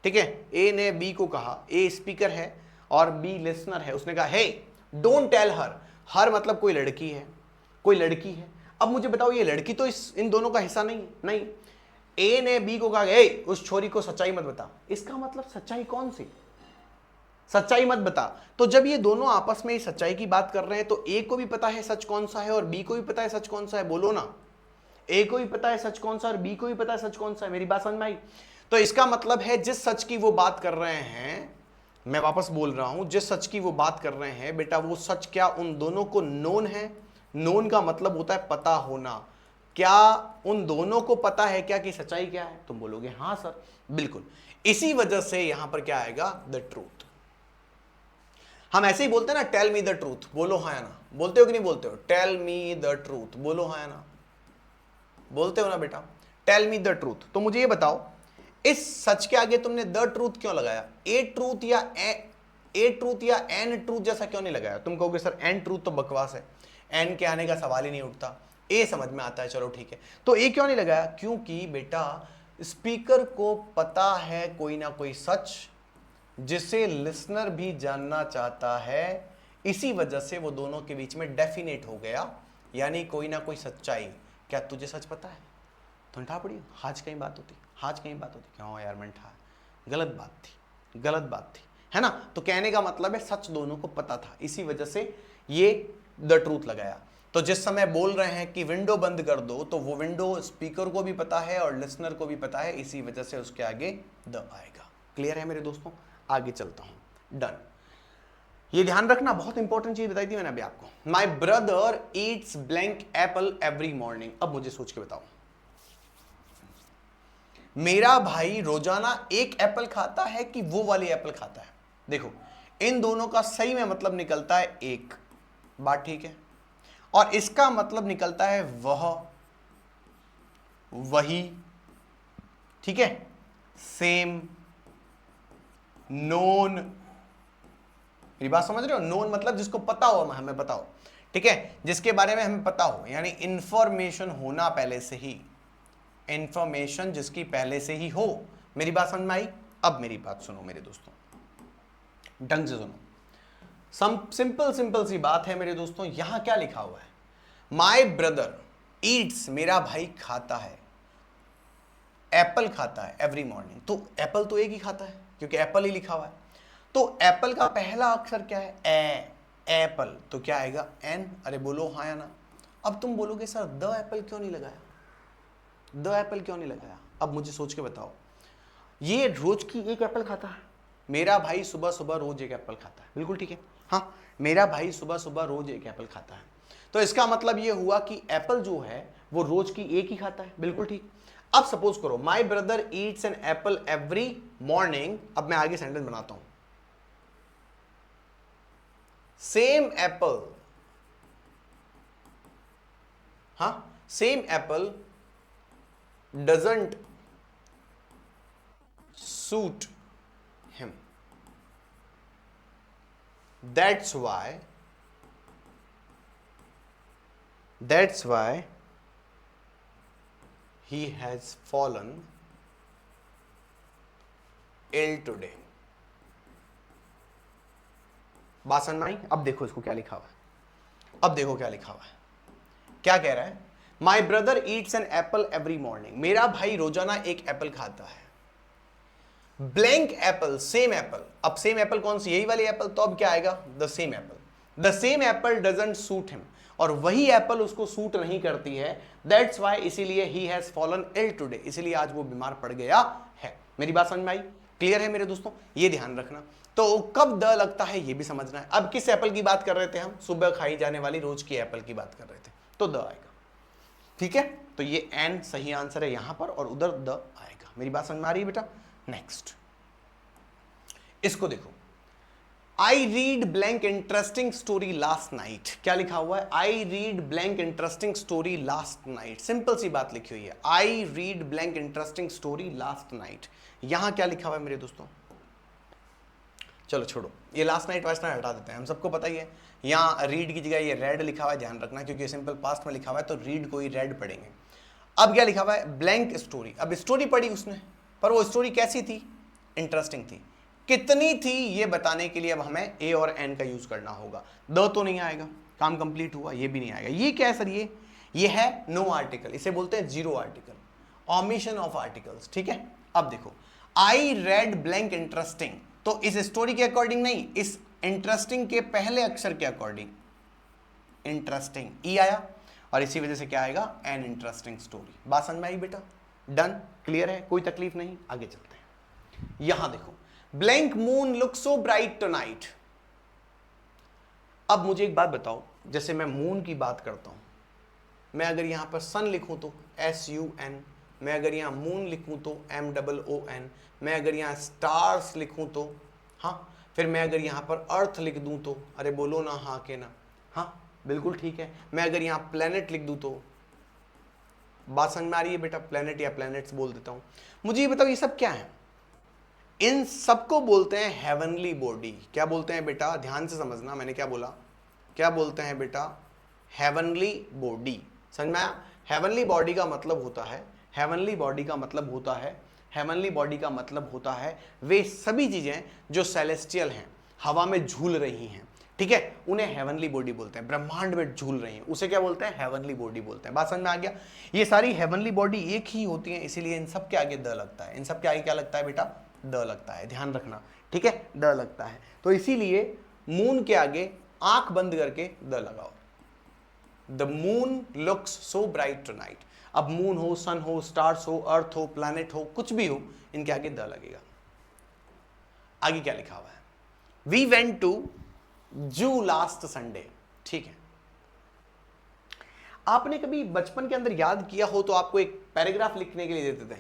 Speaker 1: ठीक है, ए ने बी को कहा, ए स्पीकर है और बी लिसनर है, उसने कहा हे डोंट टेल हर। हर मतलब कोई लड़की है, कोई लड़की है। अब मुझे बताओ, ये लड़की तो इन दोनों का हिस्सा नहीं है। नहीं, ए ने बी को कहा ए उस छोरी को सच्चाई मत बता। इसका मतलब सच्चाई कौन सी? सच्चाई मत बता। तो जब ये दोनों आपस में सच्चाई की बात कर रहे हैं, तो ए को भी पता है सच कौन सा है और बी को भी पता है सच कौन सा है। बोलो ना, ए को भी पता है सच कौन सा और बी को भी पता है सच कौन सा है। मेरी बात समझ में आई? तो इसका मतलब है जिस सच की वो बात कर रहे हैं, मैं वापस बोल रहा हूं, जिस सच की वो बात कर रहे हैं बेटा, वो सच क्या उन दोनों को नोन है? नोन का मतलब होता है पता होना। क्या उन दोनों को पता है क्या कि सच्चाई क्या है? तुम बोलोगे हां सर, बिल्कुल। इसी वजह से यहां पर क्या आएगा? The truth. हम ऐसे ही बोलते हैं ना, टेल मी द ट्रूथ। बोलो हाँ या ना? बोलते हो कि नहीं बोलते हो? टेल मी द ट्रूथ, बोलो हाँ या ना? बोलते हो ना बेटा? Tell me the truth. तो मुझे ये बताओ, इस सच के आगे तुमने द ट्रूथ क्यों लगाया? ए ट्रूथ या एन ट्रूथ जैसा क्यों नहीं लगाया? तुम कहोगे सर एन ट्रूथ तो बकवास है, एन के आने का सवाल ही नहीं उठता। ए समझ में आता है, चलो ठीक है। तो ए क्यों नहीं लगाया? क्योंकि बेटा स्पीकर को पता है कोई ना कोई सच जिसे लिसनर भी जानना चाहता है, इसी वजह से वो दोनों के बीच में डेफिनेट हो गया, यानी कोई ना कोई सच्चाई। क्या तुझे सच पता है? तो ठा पड़ी, आज कहीं बात होती, आज कहीं बात होती, क्यों यार मैं ठा, गलत बात थी, गलत बात थी, है ना? तो कहने का मतलब है सच दोनों को पता था, इसी वजह से ये द ट्रूथ लगाया। तो जिस समय बोल रहे हैं कि विंडो बंद कर दो, तो वो विंडो स्पीकर को भी पता है और लिसनर को भी पता है, इसी वजह से उसके आगे द आएगा। क्लियर है मेरे दोस्तों? आगे चलता हूं, डन। ये ध्यान रखना, बहुत इंपॉर्टेंट चीज बताई थी मैंने अभी आपको। माई brother Yeats blank Apple every morning. अब मुझे सोच के बताओ, मेरा भाई रोजाना एक एप्पल खाता है कि वो वाली एप्पल खाता है? देखो इन दोनों का सही में मतलब निकलता है एक, बात ठीक है, और इसका मतलब निकलता है वह, वही, ठीक है, सेम, नोन। मेरी बात समझ रहे हो? नोन मतलब जिसको पता हो, हमें बताओ, ठीक है, जिसके बारे में हमें पता हो, यानी इंफॉर्मेशन होना पहले से ही, इंफॉर्मेशन जिसकी पहले से ही हो। मेरी बात समझ में आई? अब मेरी बात सुनो मेरे दोस्तों, ढंग से सुनो। सिंपल सिंपल सी बात है मेरे दोस्तों। यहां क्या लिखा हुआ है? माई ब्रदर ईट्स, मेरा भाई खाता है, एप्पल खाता है एवरी मॉर्निंग। तो एप्पल तो एक ही खाता है क्योंकि एप्पल ही लिखा हुआ है। तो एप्पल का पहला अक्षर क्या है? ए, एप्पल। तो क्या आएगा? एन। अरे बोलो हाँ या ना। अब तुम बोलोगे सर द एप्पल क्यों नहीं लगाया, द एप्पल क्यों नहीं लगाया? अब मुझे सोच के बताओ, ये रोज की एक एप्पल खाता है, मेरा भाई सुबह सुबह रोज एक एप्पल खाता है, बिल्कुल ठीक है, हाँ, मेरा भाई सुबह सुबह रोज एक एप्पल खाता है। तो इसका मतलब ये हुआ कि एप्पल जो है वो रोज की एक ही खाता है, बिल्कुल ठीक। अब सपोज करो my brother eats an apple every morning. अब मैं आगे सेंटेंस बनाता हूं, सेम एप्पल, हाँ, same apple doesn't suit him, that's why he has fallen ill today। बात समझ में आई? अब देखो इसको क्या लिखा हुआ है, अब देखो क्या लिखा हुआ है, क्या कह रहा है? My brother eats an apple every morning, मेरा भाई रोजाना एक एप्पल खाता है। Blank apple, same apple. अब सेम एप्पल कौन सी? यही वाली एप्पल। तो अब क्या आएगा? The same apple. The same apple doesn't suit him, और वही एप्पल उसको सूट नहीं करती है, दैट्स वाई, इसीलिए he has fallen ill today, इसीलिए आज वो बीमार पड़ गया है। मेरी बात समझ में आई? क्लियर है मेरे दोस्तों? ये ध्यान रखना। तो कब द लगता है ये भी समझना है। अब किस एप्पल की बात कर रहे थे हम? सुबह खाई जाने वाली रोज की एप्पल की बात कर रहे थे, तो द आएगा, ठीक है। तो ये एन सही आंसर है यहां पर, और उधर द आएगा। मेरी बात समझ में आ रही है बेटा? नेक्स्ट इसको देखो, I read blank interesting story last night. क्या लिखा हुआ है? I read blank interesting story last night. Simple सी बात लिखी हुई है, I read blank interesting story last night. यहां क्या लिखा हुआ है मेरे दोस्तों? चलो छोड़ो, ये लास्ट नाइट वास्ट नाइट हटा देते हैं, हम सबको पता ही है। यहाँ रीड की जगह ये रेड लिखा हुआ है, ध्यान रखना, क्योंकि सिंपल पास्ट में लिखा हुआ है तो रीड को ही रेड पढ़ेंगे। अब क्या लिखा हुआ है? Blank story. अब स्टोरी पढ़ी उसने, पर वो स्टोरी कैसी थी? इंटरेस्टिंग थी। कितनी थी ये बताने के लिए अब हमें ए और एन का यूज करना होगा। द तो नहीं आएगा, काम कंप्लीट हुआ, ये भी नहीं आएगा। ये क्या है सर? ये है नो आर्टिकल, इसे बोलते हैं zero article, omission of articles, ठीक है। अब देखो, आई रेड ब्लैंक इंटरेस्टिंग, तो इस स्टोरी के अकॉर्डिंग नहीं, इस इंटरेस्टिंग के पहले अक्षर के अकॉर्डिंग इंटरेस्टिंग ई आया, और इसी वजह से क्या आएगा? An interesting story. बात समझ में आई बेटा? डन, क्लियर है, कोई तकलीफ नहीं। आगे चलते हैं। यहां देखो, blank moon look so bright tonight. अब मुझे एक बात बताओ, जैसे मैं मून की बात करता हूं, मैं अगर यहां पर सन लिखूं तो SUN, मैं अगर यहां मून लिखूं तो MOON, मैं अगर यहां स्टार्स लिखूं तो, हाँ, फिर मैं अगर यहां पर अर्थ लिख दूं तो, अरे बोलो ना हाँ के ना, हाँ बिल्कुल ठीक है। मैं अगर यहां प्लेनेट लिख दूं तो, बात समझ में आ रही है बेटा? प्लेनेट या प्लैनेट्स बोल देता हूं। मुझे ये बताओ ये सब क्या है? इन सबको बोलते हैं हेवनली बॉडी। क्या बोलते हैं बेटा? ध्यान से समझना, मैंने क्या बोला, क्या बोलते हैं बेटा? Heavenly body. समझ में आया? हेवनली बॉडी का मतलब होता है, हेवनली बॉडी का मतलब होता है, हेवनली बॉडी का मतलब होता है वे सभी चीजें जो सेलेस्टियल हैं, हवा में झूल रही हैं, ठीक है, उन्हें हेवनली बॉडी बोलते हैं। ब्रह्मांड में झूल रही हैं, उसे क्या बोलते हैं? हेवनली बॉडी बोलते हैं। बात समझ में आ गया? ये सारी हेवनली बॉडी एक ही होती है, इसीलिए इन सब के आगे द लगता है। इन सब के आगे क्या लगता है बेटा? द लगता है, ध्यान रखना, ठीक है, द लगता है। तो इसीलिए मून के आगे आंख बंद करके द लगाओ। The moon looks so bright tonight. अब मून हो, सन हो, स्टार्स हो, अर्थ हो, प्लैनेट हो, कुछ भी हो, इनके आगे द लगेगा। आगे क्या लिखा हुआ है? वी वेंट टू जू लास्ट संडे। ठीक है, आपने कभी बचपन के अंदर याद किया हो तो आपको एक पैराग्राफ लिखने के लिए देते थे,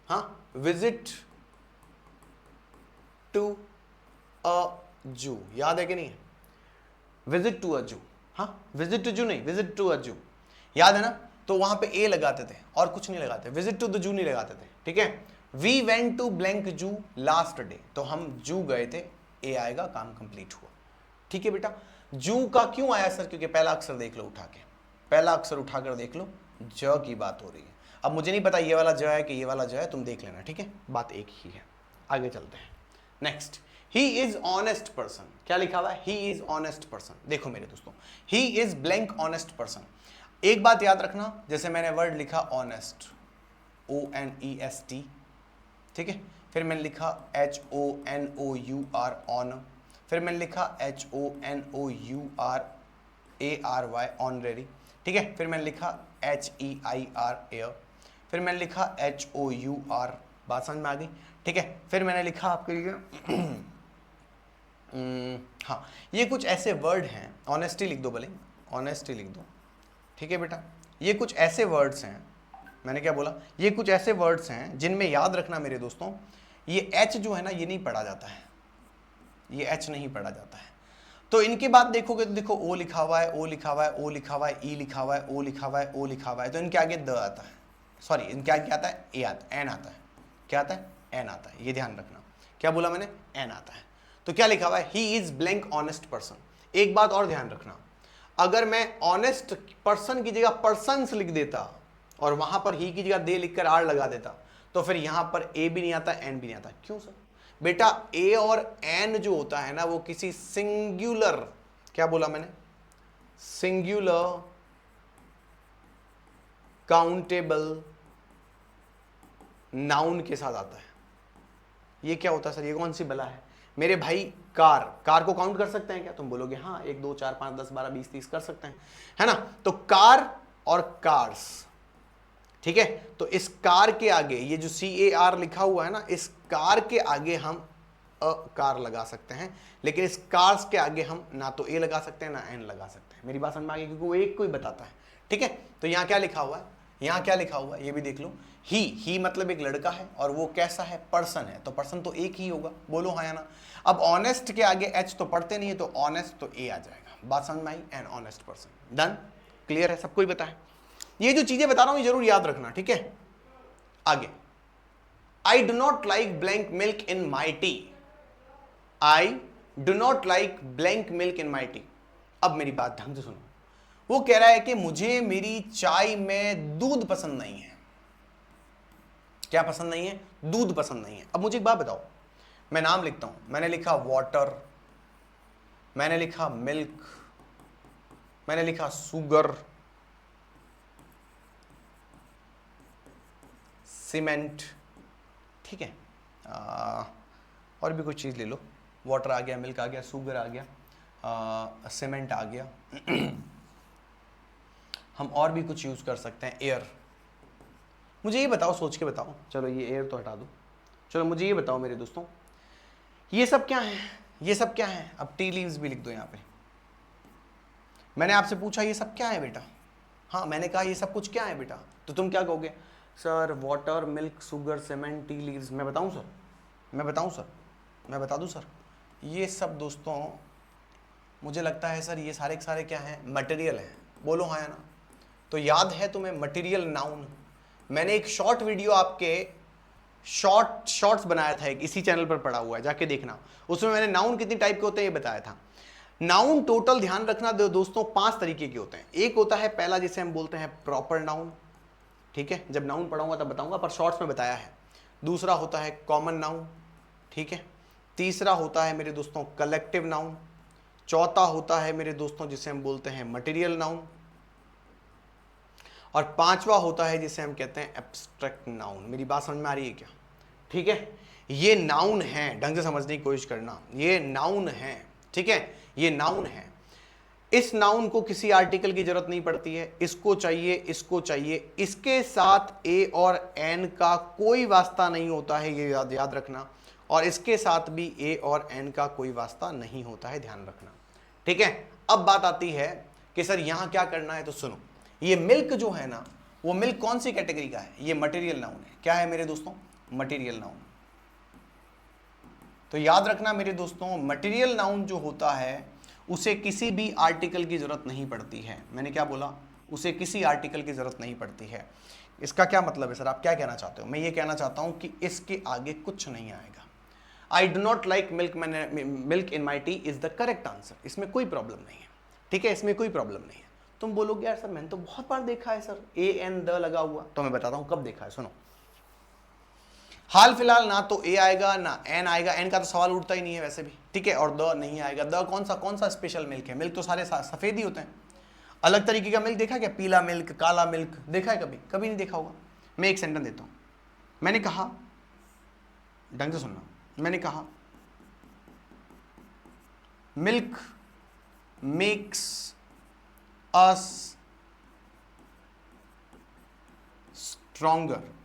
Speaker 1: हाँ, विजिट टू अ जू, याद है कि नहीं? विजिट टू अ जू, हाँ, विजिट टू जू नहीं, विजिट टू अ जू, याद है ना? तो वहां पे ए लगाते थे और कुछ नहीं लगाते, विजिट टू द जू नहीं लगाते थे, ठीक है। वी वेंट टू ब्लैंक जू लास्ट डे, तो हम जू गए थे, ए आएगा, काम कंप्लीट हुआ, ठीक है बेटा। जू का क्यों आया सर? क्योंकि पहला अक्षर देख लो उठा के, पहला अक्षर उठाकर देख लो, ज की बात हो रही है। अब मुझे नहीं पता ये वाला ज है कि ये वाला ज है, तुम देख लेना, ठीक है, बात एक ही है। आगे चलते हैं, next. He is honest person, क्या लिखा हुआ है? He is honest person. देखो मेरे दोस्तों, he is blank honest person. एक बात याद रखना, जैसे मैंने वर्ड लिखा ऑनेस्ट, ONEST, ठीक है, फिर मैंने लिखा HONOUR ऑन, फिर मैंने लिखा HONOURARY ऑनरेरी, ठीक है, फिर मैंने लिखा HEIR एयर, फिर मैंने लिखा HOUR, बात समझ में आ गई, ठीक है। फिर मैंने लिखा आपके लिए हाँ, ये कुछ ऐसे वर्ड हैं, ऑनेस्टी लिख दो भले, ऑनेस्टी लिख दो, ठीक है बेटा। ये कुछ ऐसे वर्ड्स हैं, मैंने क्या बोला? ये कुछ ऐसे वर्ड्स हैं जिनमें याद रखना मेरे दोस्तों, ये H जो है ना, ये नहीं पढ़ा जाता है, ये H नहीं पढ़ा जाता है। तो इनके बाद देखोगे तो देखो O लिखा हुआ है, O लिखा हुआ है, O लिखा हुआ है, E लिखा हुआ है, O लिखा हुआ है, O लिखा हुआ है, तो इनके आगे द आता है, सॉरी, इनके आगे आता है ए आता है, एन आता है, क्या आता है? एन आता है, ये ध्यान रखना। क्या बोला मैंने? एन आता है। तो क्या लिखा हुआ है? He is blank honest person. एक बात और ध्यान रखना, अगर मैं ऑनेस्ट पर्सन की जगह पर्सन्स लिख देता और वहां पर ही की जगह दे लिखकर आर लगा देता, तो फिर यहां पर ए भी नहीं आता, एन भी नहीं आता। क्यों सर? बेटा ए और एन जो होता है ना, वो किसी सिंगुलर, क्या बोला मैंने? सिंगुलर काउंटेबल नाउन के साथ आता है। ये क्या होता है सर? ये कौन सी बला है मेरे भाई? कार, कार को काउंट कर सकते हैं क्या? तुम बोलोगे हाँ, 1 2 4 5 10 12 20 30 कर सकते हैं, है ना? तो कार और कार्स, ठीक है। तो इस कार के आगे ये जो CAR लिखा हुआ है ना, इस कार के आगे हम अ कार लगा सकते हैं, लेकिन इस कार्स के आगे हम ना तो ए लगा सकते हैं ना एन लगा सकते हैं। मेरी बात समझ में आ गई? क्योंकि वो एक को ही बताता है, ठीक है। तो यहाँ क्या लिखा हुआ है? यहाँ क्या लिखा हुआ है ये भी देख लो। ही मतलब एक लड़का है, और वो कैसा है? पर्सन है, तो पर्सन तो एक ही होगा, बोलो हाँ या ना। अब ऑनेस्ट के आगे एच तो पढ़ते नहीं है, तो ऑनेस्ट तो ए आ जाएगा। बात समझ में आई? An honest person. Done, clear है? सबको ही पता है? ये जो चीजें बता रहा हूं ये जरूर याद रखना, ठीक है। आगे, I do not like blank milk in my T. I do not like blank milk in my T. अब मेरी बात ढंग से सुनो, वो कह रहा है कि मुझे मेरी चाय में दूध पसंद नहीं है। क्या पसंद नहीं है? दूध पसंद नहीं है। अब मुझे एक बात बताओ, मैं नाम लिखता हूं, मैंने लिखा वाटर, मैंने लिखा मिल्क, मैंने लिखा सुगर, सीमेंट, ठीक है, और भी कुछ चीज़ ले लो, वाटर आ गया, मिल्क आ गया, सुगर आ गया, सीमेंट आ गया। हम और भी कुछ यूज़ कर सकते हैं, एयर। मुझे ये बताओ, सोच के बताओ, चलो ये एयर तो हटा दो, चलो मुझे ये बताओ मेरे दोस्तों, ये सब क्या है? ये सब क्या है? अब टी लीव्स भी लिख दो यहाँ पे। मैंने आपसे पूछा ये सब क्या है बेटा? हाँ, मैंने कहा ये सब कुछ क्या है बेटा? तो तुम क्या कहोगे? Sir water, milk, sugar, cement, tea leaves. मैं बताऊं सर? मैं बताऊं सर? मैं बता दूं सर? ये सब दोस्तों मुझे लगता है सर ये सारे के सारे क्या हैं? मटेरियल हैं। बोलो हाँ या ना? तो याद है तुम्हें मटेरियल नाउन? मैंने एक शॉर्ट वीडियो आपके शॉर्ट्स बनाया था, एक इसी चैनल पर पड़ा हुआ है, जाके देखना। उसमें मैंने नाउन कितनी टाइप के होते हैं ये बताया था। नाउन टोटल ध्यान रखना दोस्तों 5 तरीके के होते हैं। एक होता है पहला जिसे हम बोलते हैं प्रॉपर नाउन, ठीक है, जब नाउन पढ़ाऊंगा तब बताऊंगा, पर शॉर्ट्स में बताया है। दूसरा होता है कॉमन नाउन, ठीक है। तीसरा होता है मेरे दोस्तों कलेक्टिव नाउन। चौथा होता है मेरे दोस्तों जिसे हम बोलते हैं मटेरियल नाउन। और पांचवा होता है जिसे हम कहते हैं एब्स्ट्रैक्ट नाउन। मेरी बात समझ में आ रही है क्या? ठीक है, ये नाउन है, ढंग से समझने की कोशिश करना, ये नाउन है, ठीक है, ये नाउन है। इस नाउन को किसी आर्टिकल की जरूरत नहीं पड़ती है, इसको चाहिए, इसको चाहिए, इसके साथ ए और एन का कोई वास्ता नहीं होता है, ये याद रखना। और इसके साथ भी ए और एन का कोई वास्ता नहीं होता है, ध्यान रखना, ठीक है। अब बात आती है कि सर यहां क्या करना है, तो सुनो, ये मिल्क जो है ना, वो मिल्क कौन सी कैटेगरी का है? ये मटेरियल नाउन है। क्या है मेरे दोस्तों? Material noun. तो याद रखना मेरे दोस्तों, मटेरियल नाउन जो होता है उसे किसी भी आर्टिकल की जरूरत नहीं पड़ती है। मैंने क्या बोला? उसे किसी आर्टिकल की जरूरत नहीं पड़ती है। इसका क्या मतलब है सर, आप क्या कहना चाहते हो? मैं ये कहना चाहता हूं कि इसके आगे कुछ नहीं आएगा। I do not like milk in my T is the correct answer. इसमें कोई प्रॉब्लम नहीं है, ठीक है, इसमें कोई प्रॉब्लम नहीं है। तुम बोलोगे यार सर मैंने तो बहुत बार देखा है सर ए एन द लगा हुआ, तो मैं बताता हूं कब देखा है, सुनो। हाल फिलहाल ना तो ए आएगा ना एन आएगा, एन का तो सवाल उठता ही नहीं है वैसे भी, ठीक है, और द नहीं आएगा। द कौन सा स्पेशल मिल्क है? मिल्क तो सारे सफेद ही होते हैं। अलग तरीके का मिल्क देखा क्या? पीला मिल्क, काला मिल्क देखा है कभी? कभी नहीं देखा होगा। मैं एक सेंटेंस देता हूं, मैंने कहा, ढंग से सुनना, मैंने कहा मिल्क मेक्स अस स्ट्रॉन्गर।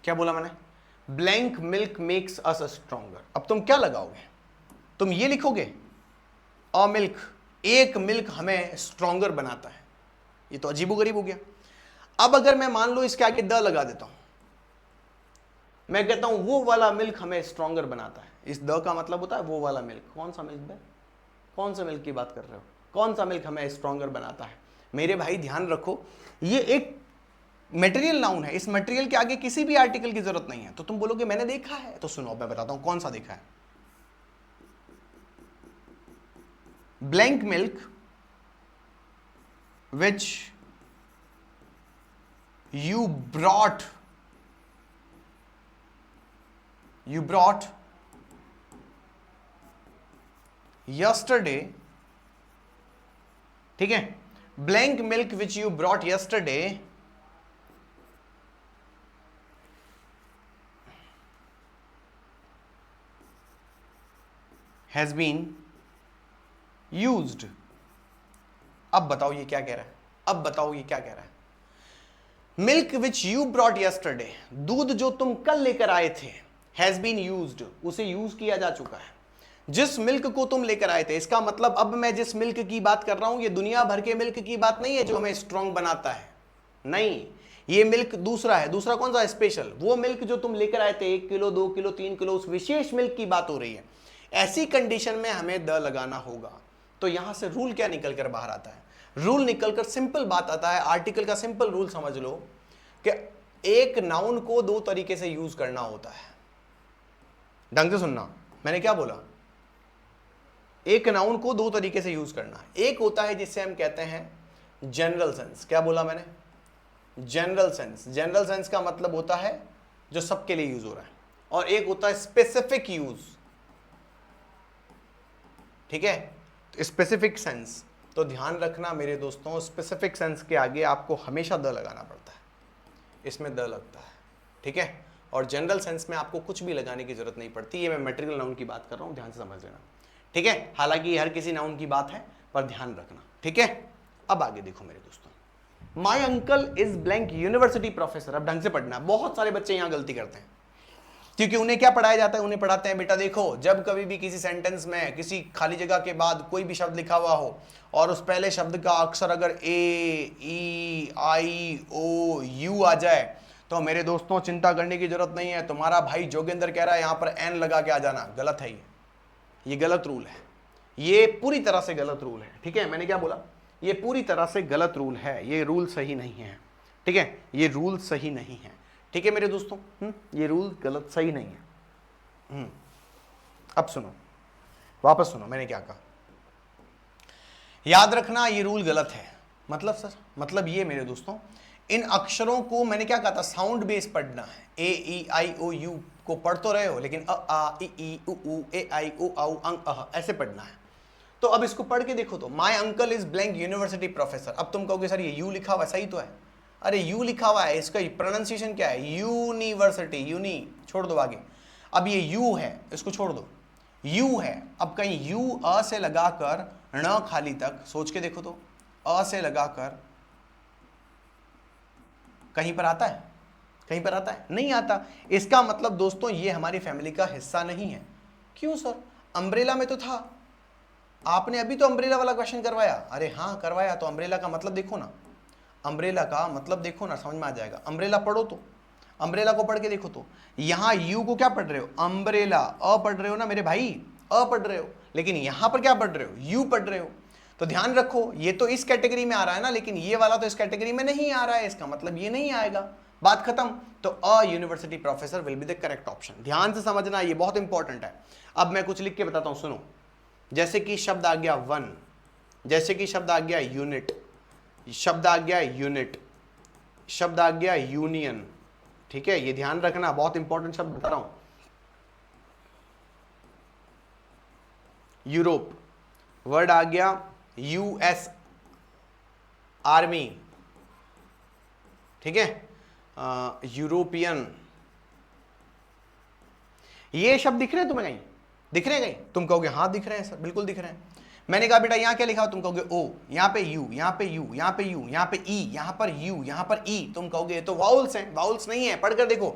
Speaker 1: क्या बोला मैंने? Blank milk makes us stronger. अब तुम क्या लगाओगे? तुम ये लिखोगे अ मिल्क, एक मिल्क हमें स्ट्रॉन्गर बनाता है। ये तो अजीबोगरीब हो गया। अब अगर मैं मान लो इसके आगे द लगा देता हूं, मैं कहता हूं वो वाला मिल्क हमें स्ट्रॉन्गर बनाता है। इस द का मतलब होता है वो वाला मिल्क। कौन सा मिल्क है? कौन सा मिल्क की बात कर रहे हो? कौन सा मिल्क हमें स्ट्रॉन्गर बनाता है? मेरे भाई ध्यान रखो, ये एक मटेरियल नाउन है। इस मटेरियल के आगे किसी भी आर्टिकल की जरूरत नहीं है। तो तुम बोलोगे मैंने देखा है, तो सुनो मैं बताता हूं कौन सा देखा है। Blank milk which you brought yesterday, ठीक है, blank milk which you brought yesterday has been used। अब बताओ ये क्या कह रहा है? अब बताओ ये क्या कह रहा है? Milk which you brought yesterday, दूध जो तुम कल लेकर आए थे, हैज बीन यूज्ड, उसे यूज किया जा चुका है। जिस मिल्क को तुम लेकर आए थे, इसका मतलब अब मैं जिस मिल्क की बात कर रहा हूं ये दुनिया भर के मिल्क की बात नहीं है जो हमें स्ट्रांग बनाता है, नहीं, ये मिल्क दूसरा है। दूसरा कौन सा? स्पेशल। वो मिल्क जो तुम लेकर आए थे 1 किलो 2 किलो 3 किलो, उस विशेष मिल्क की बात हो रही है। ऐसी कंडीशन में हमें द लगाना होगा। तो यहां से रूल क्या निकल कर बाहर आता है? रूल निकलकर सिंपल बात आता है, आर्टिकल का सिंपल रूल समझ लो कि एक नाउन को 2 तरीके से यूज करना होता है। ढंग से सुनना, मैंने क्या बोला? एक नाउन को 2 तरीके से यूज करना है। एक होता है जिससे हम कहते हैं जनरल सेंस। क्या बोला मैंने? General sense. जनरल सेंस का मतलब होता है जो सबके लिए यूज हो रहा है। और एक होता है स्पेसिफिक यूज, ठीक है, तो स्पेसिफिक सेंस। तो ध्यान रखना मेरे दोस्तों, स्पेसिफिक सेंस के आगे आपको हमेशा द लगाना पड़ता है, इसमें द लगता है, ठीक है। और जनरल सेंस में आपको कुछ भी लगाने की जरूरत नहीं पड़ती। ये मैं मटेरियल नाउन की बात कर रहा हूं, ध्यान से समझ लेना, ठीक है। हालांकि हर किसी नाउन की बात है, पर ध्यान रखना, ठीक है। अब आगे देखो मेरे दोस्तों, my uncle is blank university professor. अब ढंग से पढ़ना। बहुत सारे बच्चे यहां गलती करते हैं, क्योंकि उन्हें क्या पढ़ाया जाता है? उन्हें पढ़ाते हैं बेटा देखो, जब कभी भी किसी सेंटेंस में किसी खाली जगह के बाद कोई भी शब्द लिखा हुआ हो और उस पहले शब्द का अक्षर अगर ए, ई, आई, ओ, यू आ जाए, तो मेरे दोस्तों चिंता करने की जरूरत नहीं है। तुम्हारा भाई जोगेंद्र कह रहा है यहां पर एन लगा के आ जाना, गलत है ये गलत रूल है, ये पूरी तरह से गलत रूल है, ठीक है। मैंने क्या बोला? ये पूरी तरह से गलत रूल है, ये रूल सही नहीं है, ठीक है, ये रूल सही नहीं है, ठीक है मेरे दोस्तों, ये रूल गलत सही नहीं है। अब सुनो, वापस सुनो मैंने क्या कहा। याद रखना ये रूल गलत है। मतलब सर, मतलब ये मेरे दोस्तों, इन अक्षरों को मैंने क्या कहा था, साउंड बेस पढ़ना है। ए ई आई ओ यू को पढ़ तो रहे हो, लेकिन अ आ ई उ ऊ ए आई ओ औ अंग अह ऐसे पढ़ना है। तो अब इसको पढ़ के देखो तो, my uncle is blank university professor. अब तुम कहोगे सर ये यू लिखा हुआ है, सही तो है। अरे यू लिखा हुआ है, इसका प्रोनाउंसिएशन क्या है, यूनिवर्सिटी, यूनी छोड़ दो आगे। अब ये यू है, इसको छोड़ दो, यू है। अब कहीं यू अ से लगाकर ण खाली तक सोच के देखो तो, अ से लगाकर कहीं पर आता है, कहीं पर आता है, नहीं आता। इसका मतलब दोस्तों ये हमारी फैमिली का हिस्सा नहीं है। क्यों सर, अम्ब्रेला में तो था, आपने अभी तो अम्ब्रेला वाला क्वेश्चन करवाया। अरे हाँ करवाया, तो अम्ब्रेला का मतलब देखो ना, अम्ब्रेला का मतलब देखो ना, समझ में आ जाएगा। अम्ब्रेला पढ़ो तो, अम्ब्रेला को पढ़ के देखो तो, यहां यू को क्या पढ़ रहे हो, अम्ब्रेला, अ पढ़ रहे हो ना मेरे भाई, अ पढ़ रहे हो, लेकिन यहां पर क्या पढ़ रहे हो, यू पढ़ रहे हो। तो ध्यान रखो, ये तो इस कैटेगरी में आ रहा है ना, लेकिन ये वाला तो इस कैटेगरी में नहीं आ रहा है, इसका मतलब ये नहीं आएगा, बात खत्म। तो a university professor will be the correct option. ध्यान से समझना, ये बहुत इंपॉर्टेंट है। अब मैं कुछ लिख के बताता हूं, सुनो। जैसे कि शब्द आ गया वन, जैसे कि शब्द आ गया यूनिट, शब्द आ गया यूनिट, शब्द आ गया यूनियन, ठीक है, ये ध्यान रखना, बहुत इंपॉर्टेंट शब्द बता रहा हूं। यूरोप, वर्ड आ गया यूएस आर्मी, ठीक है, यूरोपियन। ये शब्द दिख रहे हैं तुम्हें कहीं, दिख रहे हैं कहीं? तुम कहोगे हाँ दिख रहे हैं सर, बिल्कुल दिख रहे हैं। मैंने कहा बेटा यहाँ क्या लिखा हो, तुम कहोगे ओ, यहाँ पे यू, यहाँ पे यू, यहाँ पे यू, यहाँ पे ई, यहाँ पर यू, यहाँ पर ई। तुम कहोगे तो वाउल्स हैं, वाउल्स नहीं है, पढ़कर देखो।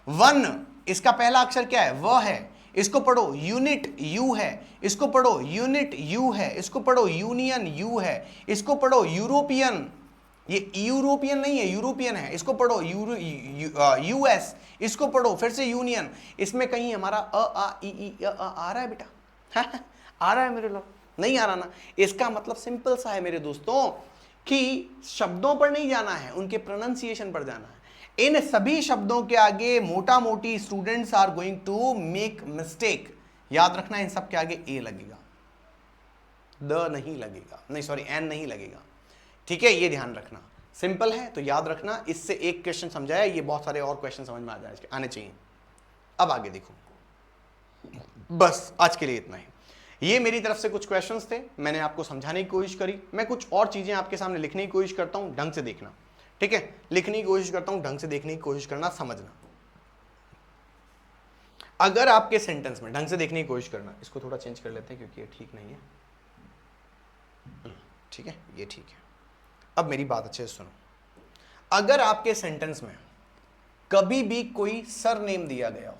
Speaker 1: वन, इसका पहला अक्षर क्या है, व है, इसको पढ़ो। यूनिट, यू है, इसको पढ़ो। यूनिट, यू है, इसको पढ़ो। यूनियन, यू है, इसको पढ़ो। यूरोपियन, ये यूरोपियन नहीं है, यूरोपियन है, इसको पढ़ो। यूएस, इसको पढ़ो। फिर से यूनियन, इसमें कहीं हमारा अ आ ई आ रहा है बेटा? आ रहा है मेरे लोग? नहीं आ रहा ना। इसका मतलब सिंपल सा है मेरे दोस्तों, कि शब्दों पर नहीं जाना है, उनके प्रोनाउंसिएशन पर जाना है। इन सभी शब्दों के आगे मोटा मोटी students are going to make mistake. याद रखना, इन सब के आगे ए लगेगा, द नहीं लगेगा, नहीं सॉरी एन नहीं लगेगा, ठीक है, ये ध्यान रखना। सिंपल है तो याद रखना। इससे एक क्वेश्चन समझाया, ये बहुत सारे और क्वेश्चन समझ में आने चाहिए। अब आगे देखो, बस आज के लिए इतना ही। ये मेरी तरफ से कुछ क्वेश्चंस थे, मैंने आपको समझाने की कोशिश करी। मैं कुछ और चीजें आपके सामने लिखने की कोशिश करता हूं, ढंग से देखना, ठीक है, लिखने की कोशिश करता हूं, ढंग से देखने की कोशिश करना, समझना। अगर आपके सेंटेंस में ढंग से देखने की कोशिश करना, इसको थोड़ा चेंज कर लेते हैं क्योंकि ये ठीक नहीं है, ठीक है, ये ठीक है। अब मेरी बात अच्छे से सुनो। अगर आपके सेंटेंस में कभी भी कोई सरनेम दिया गया हो,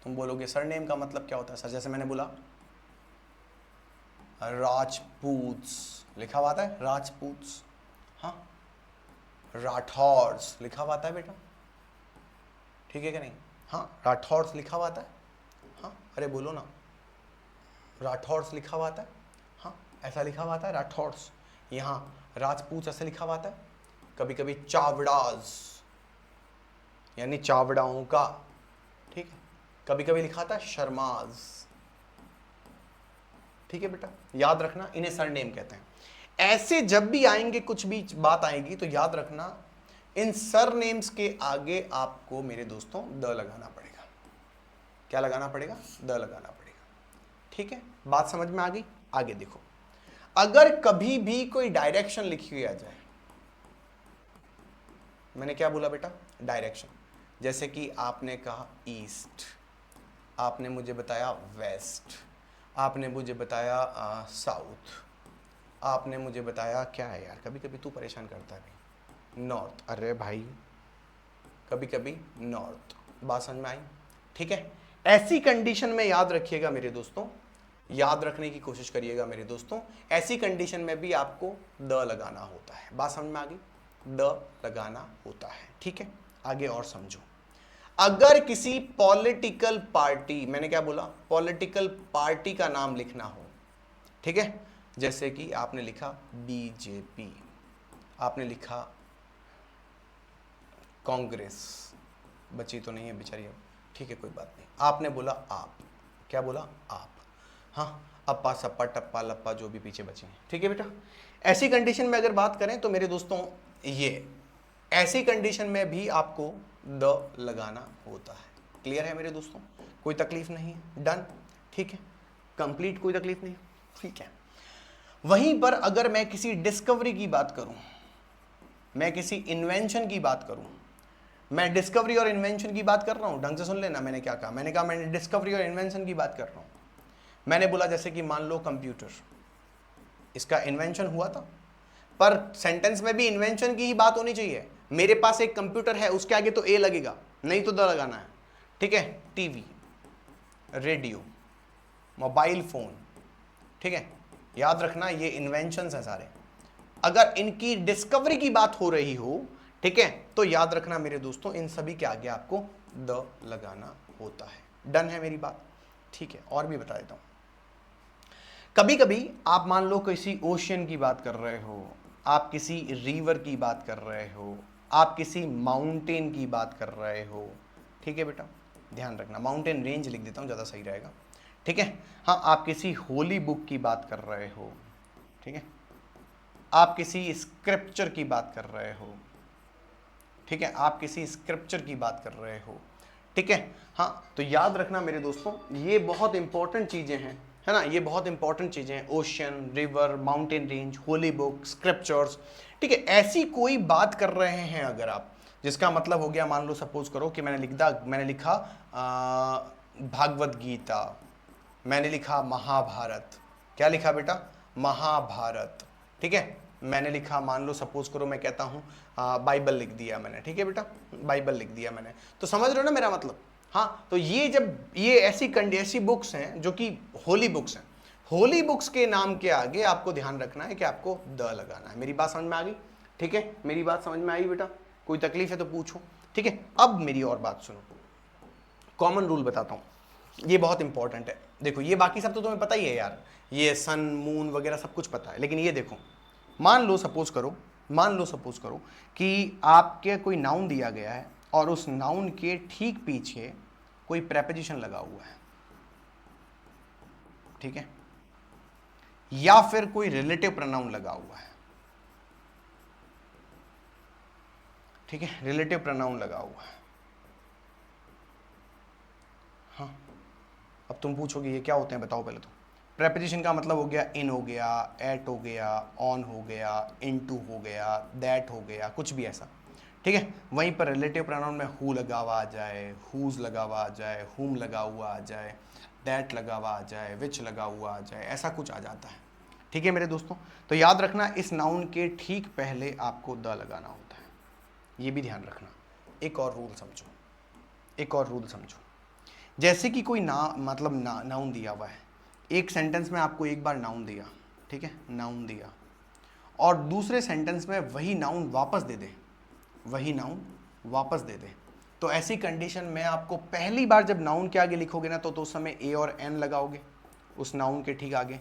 Speaker 1: तुम बोलोगे सरनेम का मतलब क्या होता है सर? जैसे मैंने बोला राजपूत्स लिखा हुआ है, राजपूत्स, हाँ, राठौर्स लिखा हुआ है बेटा, ठीक है कि नहीं? हाँ, राठौर्स लिखा हुआ है, हाँ, अरे बोलो ना, राठौर्स लिखा हुआ है, हाँ, ऐसा लिखा हुआ है राठौर्स। यहाँ राजपूत ऐसे लिखा हुआ है, कभी कभी चावड़ाज यानी चावड़ाओं का, ठीक है, कभी कभी लिखा था शर्माज, ठीक है बेटा, याद रखना, इन्हें सरनेम कहते हैं। ऐसे जब भी आएंगे, कुछ भी बात आएगी तो याद रखना, इन सरनेम्स के आगे आपको मेरे दोस्तों द लगाना पड़ेगा। क्या लगाना पड़ेगा? द लगाना पड़ेगा, ठीक है, बात समझ में आ गई? आगे देखो, अगर कभी भी कोई डायरेक्शन लिखी हुई आ जाए, मैंने क्या बोला बेटा? डायरेक्शन। जैसे कि आपने कहा ईस्ट, आपने मुझे बताया वेस्ट, आपने मुझे बताया साउथ, आपने मुझे बताया क्या है यार, कभी कभी तू परेशान करता है, नॉर्थ। अरे भाई, कभी कभी नॉर्थ, बात समझ में आई? ठीक है, ऐसी कंडीशन में याद रखिएगा मेरे दोस्तों, याद रखने की कोशिश करिएगा मेरे दोस्तों, ऐसी कंडीशन में भी आपको द लगाना होता है। बात समझ में आ गई? द लगाना होता है, ठीक है। आगे और समझो, अगर किसी पॉलिटिकल पार्टी, मैंने क्या बोला? पॉलिटिकल पार्टी का नाम लिखना हो, ठीक है, जैसे कि आपने लिखा बीजेपी, आपने लिखा कांग्रेस, बची तो नहीं है बेचारी अब, ठीक है कोई बात नहीं, आपने बोला आप, क्या बोला आप, हाँ अप्पा सप्पा टप्पा लप्पा जो भी पीछे बचे हैं, ठीक है बेटा। ऐसी कंडीशन में अगर बात करें तो मेरे दोस्तों ये ऐसी कंडीशन में भी आपको द लगाना होता है। क्लियर है मेरे दोस्तों, कोई तकलीफ नहीं है, डन, ठीक है, कंप्लीट, कोई तकलीफ नहीं, ठीक है। वहीं पर अगर मैं किसी डिस्कवरी की बात करूं, मैं किसी इन्वेंशन की बात करूं, मैं डिस्कवरी और इन्वेंशन की बात कर रहा हूं, ढंग से सुन लेना मैंने क्या कहा, मैंने कहा मैंने डिस्कवरी और इन्वेंशन की बात कर रहा हूं। मैंने बोला जैसे कि मान लो कंप्यूटर, इसका इन्वेंशन हुआ था, पर सेंटेंस में भी इन्वेंशन की ही बात होनी चाहिए। मेरे पास एक कंप्यूटर है, उसके आगे तो ए लगेगा, नहीं तो द लगाना है, ठीक है। टीवी, रेडियो, मोबाइल फोन, ठीक है, याद रखना ये इन्वेंशंस हैं सारे। अगर इनकी डिस्कवरी की बात हो रही हो, ठीक है, तो याद रखना मेरे दोस्तों इन सभी के आगे आपको द लगाना होता है। डन है मेरी बात, ठीक है। और भी बता देता हूं, कभी कभी आप मान लो किसी ओशियन की बात कर रहे हो, आप किसी रिवर की बात कर रहे हो, आप किसी माउंटेन की बात कर रहे हो, ठीक है बेटा, ध्यान रखना, माउंटेन रेंज लिख देता हूं, ज़्यादा सही रहेगा, ठीक है। हाँ, आप किसी होली बुक की बात कर रहे हो, ठीक है, आप किसी स्क्रिप्चर की बात कर रहे हो, ठीक है, आप किसी स्क्रिप्चर की बात कर रहे हो, ठीक है। हाँ, तो याद रखना मेरे दोस्तों ये बहुत इंपॉर्टेंट चीज़ें हैं, है ना, ये बहुत इंपॉर्टेंट चीज़ें हैं, ocean, river, mountain range, Holi book, scriptures, ठीक है। ऐसी कोई बात कर रहे हैं अगर आप, जिसका मतलब हो गया, मान लो सपोज करो कि मैंने लिखा भागवत गीता, मैंने लिखा महाभारत, क्या लिखा बेटा, महाभारत, ठीक है। मैंने लिखा, मान लो सपोज करो मैं कहता हूँ बाइबल लिख दिया मैंने, ठीक है बेटा, बाइबल लिख दिया मैंने, तो समझ रहे हो ना मेरा मतलब। हाँ, तो ये जब ये ऐसी बुक्स हैं जो कि होली बुक्स हैं, होली बुक्स के नाम के आगे आपको ध्यान रखना है कि आपको द लगाना है। मेरी बात समझ में आ गई, ठीक है, मेरी बात समझ में आई बेटा, कोई तकलीफ है तो पूछो, ठीक है। अब मेरी और बात सुनो, कॉमन रूल बताता हूँ, ये बहुत इंपॉर्टेंट है। देखो ये बाकी सब तो तुम्हें पता ही है यार, ये सन मून वगैरह सब कुछ पता है, लेकिन ये देखो, मान लो सपोज करो कि आपके कोई नाउन दिया गया है और उस नाउन के ठीक पीछे कोई प्रेपोजिशन लगा हुआ है, ठीक है, या फिर कोई रिलेटिव प्रोनाउन लगा हुआ है, ठीक है, रिलेटिव प्रोनाउन लगा हुआ है। हाँ, अब तुम पूछोगे ये क्या होते हैं, बताओ पहले तो। प्रेपोजिशन का मतलब हो गया इन हो गया, एट हो गया, ऑन हो गया, इनटू हो गया, दैट हो गया, कुछ भी ऐसा, ठीक है। वहीं पर रिलेटिव प्रोनाउन में हु लगा हुआ आ जाए, हुज लगा हुआ आ जाए, हुम लगा हुआ आ जाए, दैट लगा हुआ आ जाए, विच लगा हुआ आ जाए, ऐसा कुछ आ जाता है, ठीक है मेरे दोस्तों। तो याद रखना इस नाउन के ठीक पहले आपको द लगाना होता है, ये भी ध्यान रखना। एक और रूल समझो, एक और रूल समझो, जैसे कि कोई नाउन दिया हुआ है, एक सेंटेंस में आपको एक बार नाउन दिया, ठीक है, नाउन दिया, और दूसरे सेंटेंस में वही नाउन वापस दे दे, वही नाउन वापस दे दे, तो ऐसी कंडीशन में आपको पहली बार जब नाउन के आगे लिखोगे ना तो उस समय ए और एन लगाओगे उस नाउन के ठीक आगे,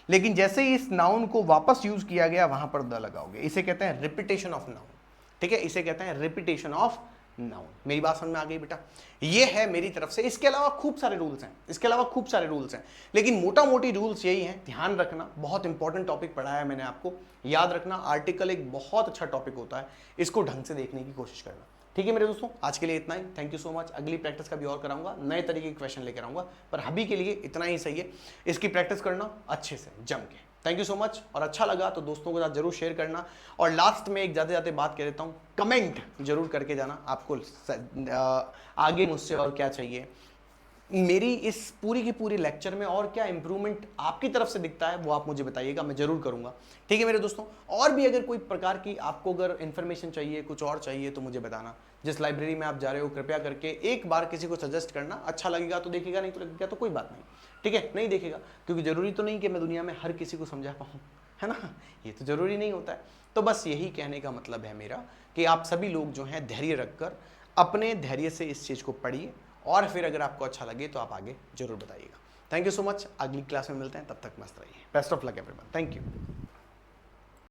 Speaker 1: लेकिन जैसे ही इस नाउन को वापस यूज किया गया वहां पर द लगाओगे। इसे कहते हैं रिपीटेशन ऑफ नाउन, ठीक है, इसे कहते हैं रिपीटेशन ऑफ नाउन। मेरी बात समझ में आ गई बेटा, ये है मेरी तरफ से। इसके अलावा खूब सारे रूल्स हैं, इसके अलावा खूब सारे रूल्स हैं, लेकिन मोटा मोटी रूल्स यही हैं, ध्यान रखना। बहुत इंपॉर्टेंट टॉपिक पढ़ाया है मैंने आपको, याद रखना। आर्टिकल एक बहुत अच्छा टॉपिक होता है, इसको ढंग से देखने की कोशिश करना, ठीक है मेरे दोस्तों। आज के लिए इतना ही, थैंक यू सो मच। अगली प्रैक्टिस का भी और कराऊंगा, नए तरीके के क्वेश्चन लेकर आऊंगा, पर अभी के लिए इतना ही सही है। इसकी प्रैक्टिस करना अच्छे से जम के। Thank you so much. और अच्छा लगा तो दोस्तों के साथ जरूर शेयर करना। और लास्ट में एक जाते जाते बात कह देता हूँ, कमेंट जरूर करके जाना आपको आगे मुझसे और क्या चाहिए, मेरी इस पूरी की पूरी लेक्चर में और क्या इंप्रूवमेंट आपकी तरफ से दिखता है वो आप मुझे बताइएगा, मैं जरूर करूंगा, ठीक है मेरे दोस्तों। और भी अगर कोई प्रकार की आपको अगर इन्फॉर्मेशन चाहिए, कुछ और चाहिए तो मुझे बताना। जिस लाइब्रेरी में आप जा रहे हो कृपया करके एक बार किसी को सजेस्ट करना, अच्छा लगेगा तो देखेगा, नहीं तो लगेगा तो कोई बात नहीं, ठीक है, नहीं देखेगा, क्योंकि जरूरी तो नहीं कि मैं दुनिया में हर किसी को समझा पाऊँ, है ना, ये तो जरूरी नहीं होता है। तो बस यही कहने का मतलब है मेरा कि आप सभी लोग जो हैं धैर्य रखकर अपने धैर्य से इस चीज़ को पढ़िए, और फिर अगर आपको अच्छा लगे तो आप आगे जरूर बताइएगा। थैंक यू सो मच, अगली क्लास में मिलते हैं, तब तक मस्त रहिए। Best of luck everyone, thank you.